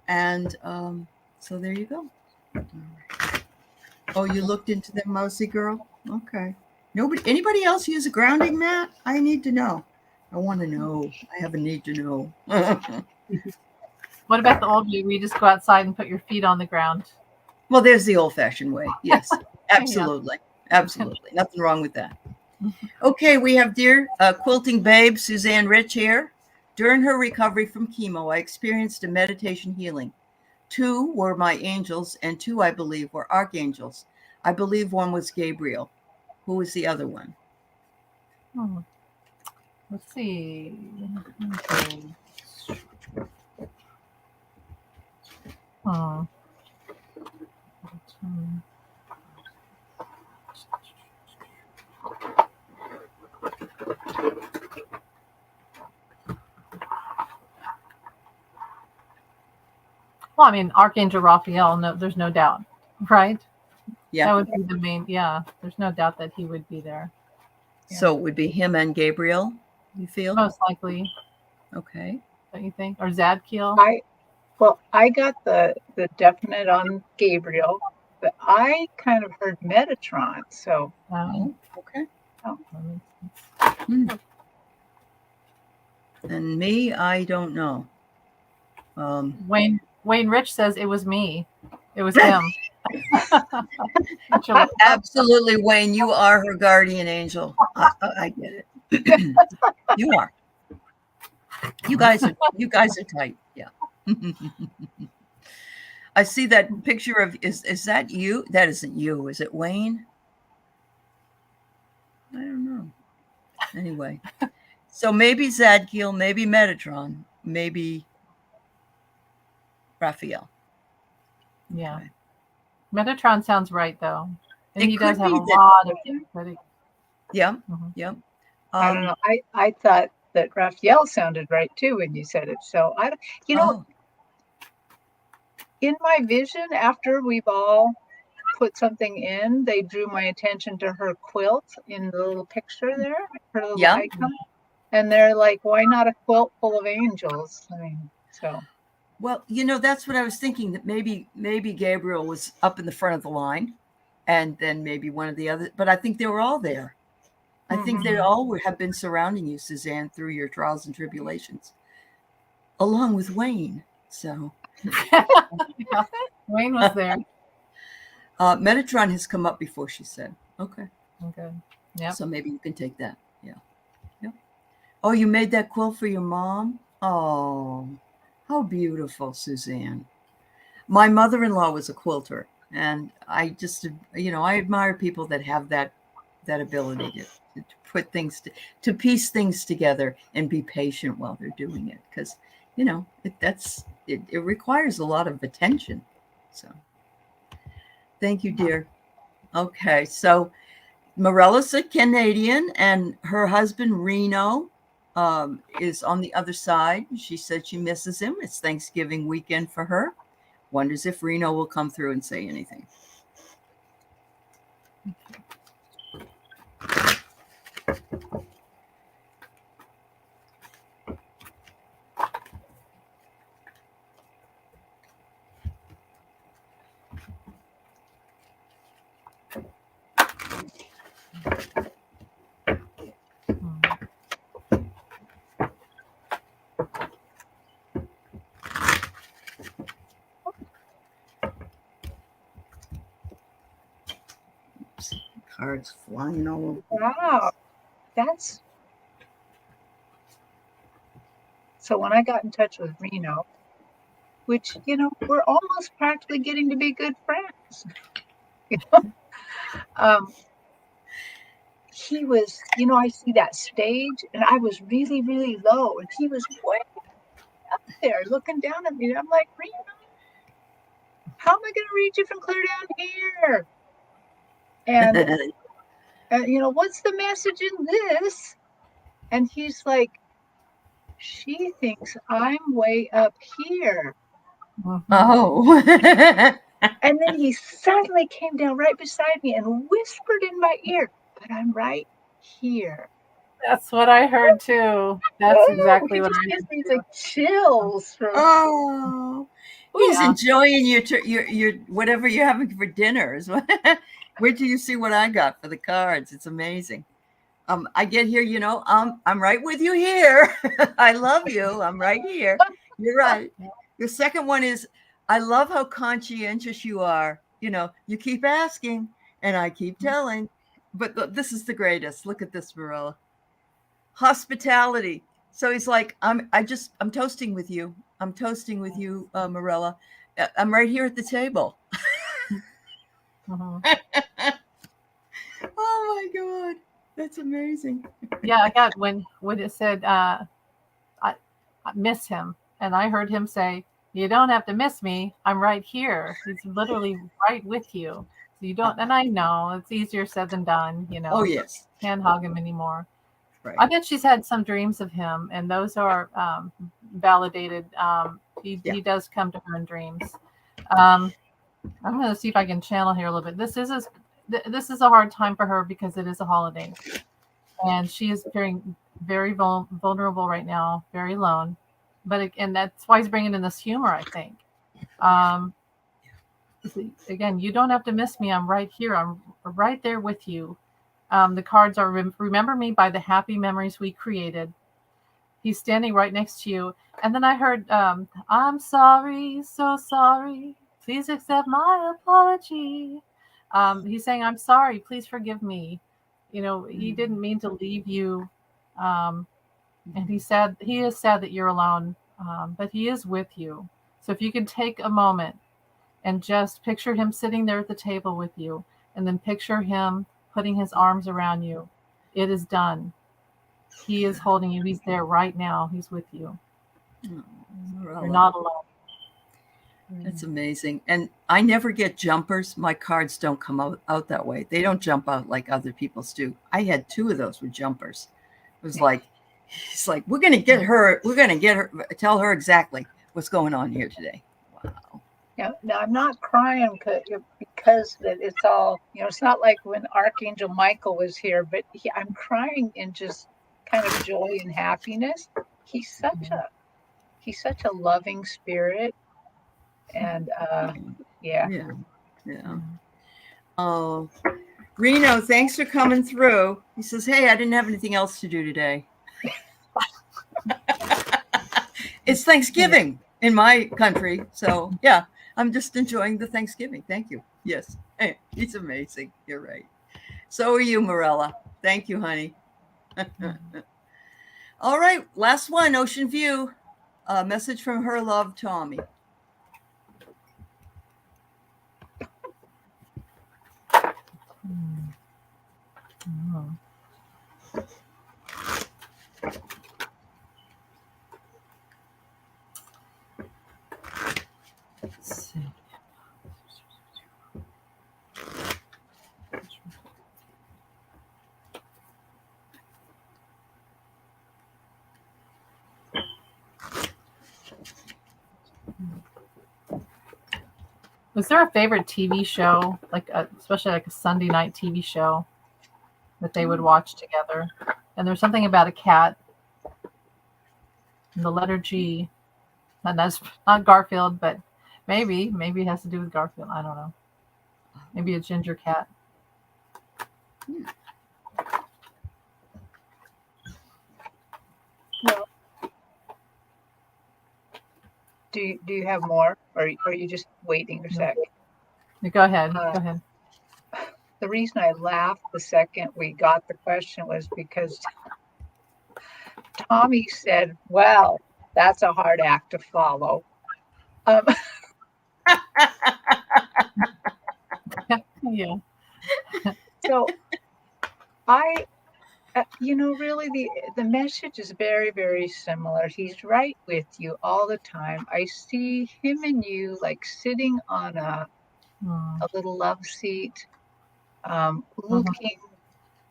And so there you go. Oh, you looked into them, Mousy Girl? Okay. Anybody else use a grounding mat? I need to know. I want to know. I have a need to know. What about the old way where you just go outside and put your feet on the ground? Well, there's the old-fashioned way. Yes, absolutely. Absolutely. Nothing wrong with that. Okay, we have dear quilting babe Suzanne Rich here. During her recovery from chemo, I experienced a meditation healing. 2 were my angels, and 2, I believe, were archangels. I believe one was Gabriel. Who was the other one? Let's see. Well, I mean, Archangel Raphael, no, there's no doubt, right? Yeah. That would be the main, there's no doubt that he would be there. So it would be him and Gabriel, you feel? Most likely. Okay. Don't you think? Or Zadkiel? I got the definite on Gabriel, but I kind of heard Metatron. So okay. Oh. And me, I don't know. Wayne Rich says it was me. It was him. Absolutely, Wayne. You are her guardian angel. I get it. You are. You guys are tight. Yeah. I see that picture of is that you? That isn't you. Is it Wayne? I don't know. Anyway, so maybe Zadkiel, maybe Metatron, maybe Raphael. Yeah. Okay. Metatron sounds right, though. And he does have a lot of energetic. Yeah. Yeah. I don't know. I thought that Raphael sounded right too when you said it. So in my vision, after we've all put something in, they drew my attention to her quilt in the little picture there, her little icon. And they're like, why not a quilt full of angels? I mean, so. Well, that's what I was thinking, that maybe Gabriel was up in the front of the line, and then maybe one of the others, but I think they were all there. I think they all have been surrounding you, Suzanne, through your trials and tribulations, along with Wayne. So Wayne was there. Metatron has come up before, she said. Okay. Yeah. So maybe you can take that. Yeah. Yeah. Oh, you made that quilt for your mom? Oh, how beautiful, Suzanne. My mother-in-law was a quilter, and I just, I admire people that have that ability to put things, to piece things together and be patient while they're doing it. Because, it requires a lot of attention. So thank you, dear. Okay. So Morella's a Canadian, and her husband, Reno, is on the other side. She said she misses him. It's Thanksgiving weekend for her. Wonders if Reno will come through and say anything. cards flying all over. Wow. So when I got in touch with Reno, which, we're almost practically getting to be good friends. Um, he was, I see that stage and I was really, really low and he was way up there looking down at me. And I'm like, Reno, how am I going to reach you from clear down here? And, what's the message in this? And he's like, she thinks I'm way up here. Mhm. Oh. And then he suddenly came down right beside me and whispered in my ear, but I'm right here. That's what I heard too. That's Oh, exactly he what just I gives heard me too. like chills from. Oh, he's Yeah. enjoying your whatever you're having for dinner. Wait till you see what I got for the cards. It's amazing. I get here, I'm right with you here. I love you. I'm right here. You're right. The second one is, I love how conscientious you are. You keep asking and I keep telling, but this is the greatest. Look at this, Marilla. Hospitality. So he's like, I'm toasting with you. I'm toasting with you, Marilla. I'm right here at the table. Mhm. Oh my God. That's amazing. Yeah, I got when it said I miss him, and I heard him say, "You don't have to miss me. I'm right here." He's literally right with you. So you don't. And I know it's easier said than done. Oh, yes. Can't hug him anymore. Right. I bet she's had some dreams of him, and those are validated. He does come to her in dreams. I'm going to see if I can channel here a little bit. This is a hard time for her because it is a holiday, and she is feeling very vulnerable right now, very alone. And that's why he's bringing in this humor, I think. Um, Again, you don't have to miss me. I'm right here. I'm right there with you. The cards are remember me by the happy memories we created. He's standing right next to you. And then I heard, I'm sorry, so sorry. Please accept my apology. He's saying, I'm sorry. Please forgive me. He didn't mean to leave you. Um, and he is sad that you're alone, but he is with you. So if you can take a moment and just picture him sitting there at the table with you, and then picture him putting his arms around you. It is done. He is holding you. He's there right now. He's with you. You're not alone. That's amazing. And I never get jumpers. My cards don't come out that way. They don't jump out like other people's do. I had 2 of those with jumpers. It was like, it's like, we're going to get her. We're going to get her, tell her exactly what's going on here today. Wow. Now I'm not crying because that it's all, it's not like when Archangel Michael was here, but I'm crying in just kind of joy and happiness. He's such a loving spirit. And yeah. Oh, Reno, thanks for coming through. He says, hey, I didn't have anything else to do today. It's Thanksgiving in my country. So yeah, I'm just enjoying the Thanksgiving. Thank you. Yes. Hey, he's amazing. You're right. So are you, Morella. Thank you, honey. All right. Last one, Ocean View. A message from her love, Tommy. Let's see. Was there a favorite TV show, especially like a Sunday night TV show that they would watch together? And there's something about a cat, and the letter G, and that's not Garfield, but maybe it has to do with Garfield. I don't know. Maybe a ginger cat. No. Do you have more, or are you just waiting a sec? Go ahead. Go ahead. the reason I laughed the second we got the question was because Tommy said, "Well, that's a hard act to follow." Um, Yeah. so I, really the message is very, very similar. He's right with you all the time. I see him and you like sitting on Mm. a little love seat, Mhm. looking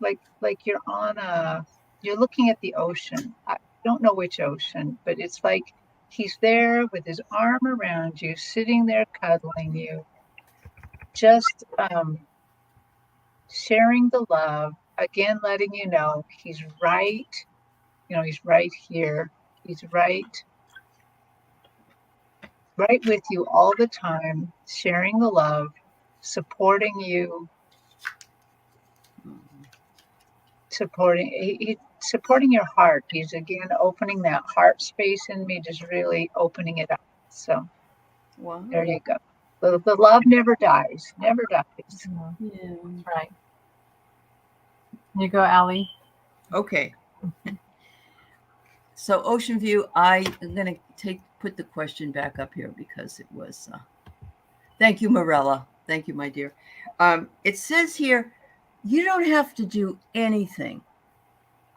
like you're looking at the ocean. I don't know which ocean, but it's like he's there with his arm around you, sitting there cuddling you, just sharing the love, again letting you know he's right, he's right here. He's right with you all the time, sharing the love, supporting you, supporting your heart. He's again opening that heart space in me, just really opening it up. So Wow. there you go. The love never dies, never dies. Yeah, Yeah. that's right. You go, Allie. Okay. So Ocean View, I am going to put the question back up here because it was. Thank you, Morella. Thank you, my dear. It says here, you don't have to do anything,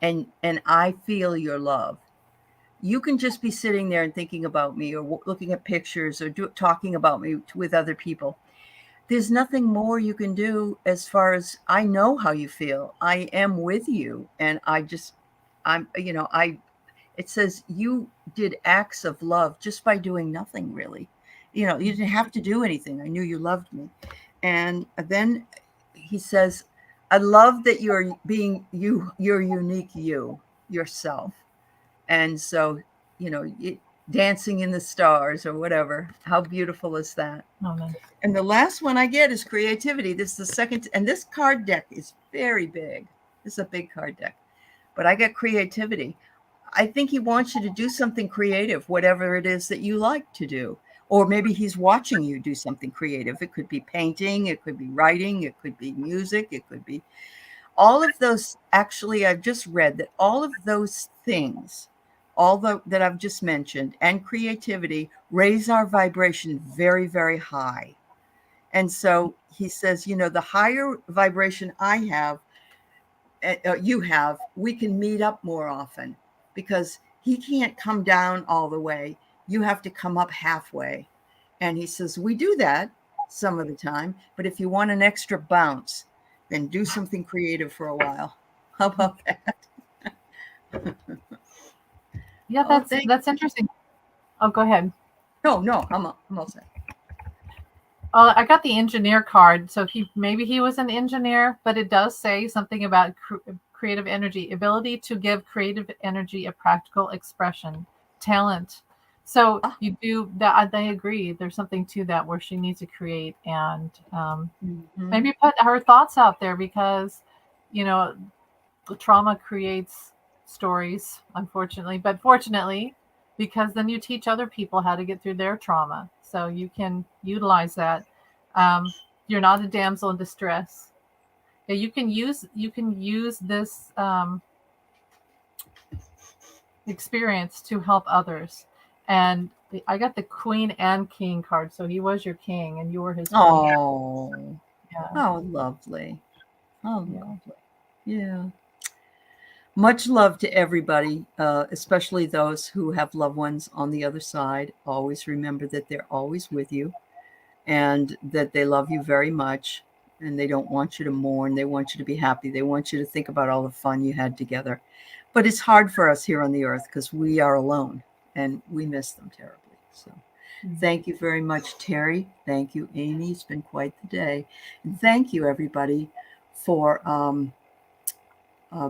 and I feel your love. You can just be sitting there and thinking about me, or looking at pictures, or talking about me with other people. There's nothing more you can do as far as I know how you feel. I am with you, and it says you did acts of love just by doing nothing, really. You didn't have to do anything. I knew you loved me. And then he says, I love that you're being you're unique, yourself. And so, dancing in the stars or whatever. How beautiful is that? Oh, nice. And the last one I get is creativity. This is the second, and this card deck is very big. This is a big card deck, but I get creativity. I think he wants you to do something creative, whatever it is that you like to do. Or maybe he's watching you do something creative. It could be painting, it could be writing, it could be music, it could be all of those. Actually, I've just read that all of those things, that I've just mentioned, and creativity raise our vibration very, very high. And so he says, the higher vibration I have, you have, we can meet up more often because he can't come down all the way. You have to come up halfway. And he says, we do that some of the time, but if you want an extra bounce, then do something creative for a while. How about that? Yeah, Oh, that's interesting. Oh, go ahead. No, I'm all set. Oh, I got the engineer card, so maybe he was an engineer, but it does say something about creative energy, ability to give creative energy a practical expression, talent. So you do that. I agree. There's something to that where she needs to create and maybe put her thoughts out there because, trauma creates stories, unfortunately, but fortunately, because then you teach other people how to get through their trauma. So you can utilize that. You're not a damsel in distress. Yeah, you can use this experience to help others. And I got the Queen and King card, so he was your king, and you were his queen. Oh, Yeah. how lovely! How Yeah. lovely! Yeah. Much love to everybody, especially those who have loved ones on the other side. Always remember that they're always with you and that they love you very much. And they don't want you to mourn. They want you to be happy. They want you to think about all the fun you had together. But it's hard for us here on the earth because we are alone and we miss them terribly. So thank you very much, Terry. Thank you, Amy. It's been quite the day. And thank you, everybody, for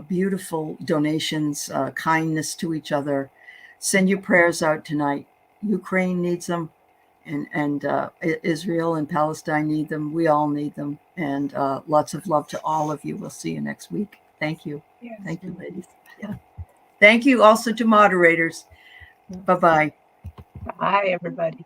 beautiful donations, kindness to each other. Send your prayers out tonight. Ukraine needs them, and Israel and Palestine need them. We all need them. And lots of love to all of you. We'll see you next week. Thank you. Yes. Thank you, ladies. Yeah. Thank you also to moderators. Bye-bye. Bye, everybody.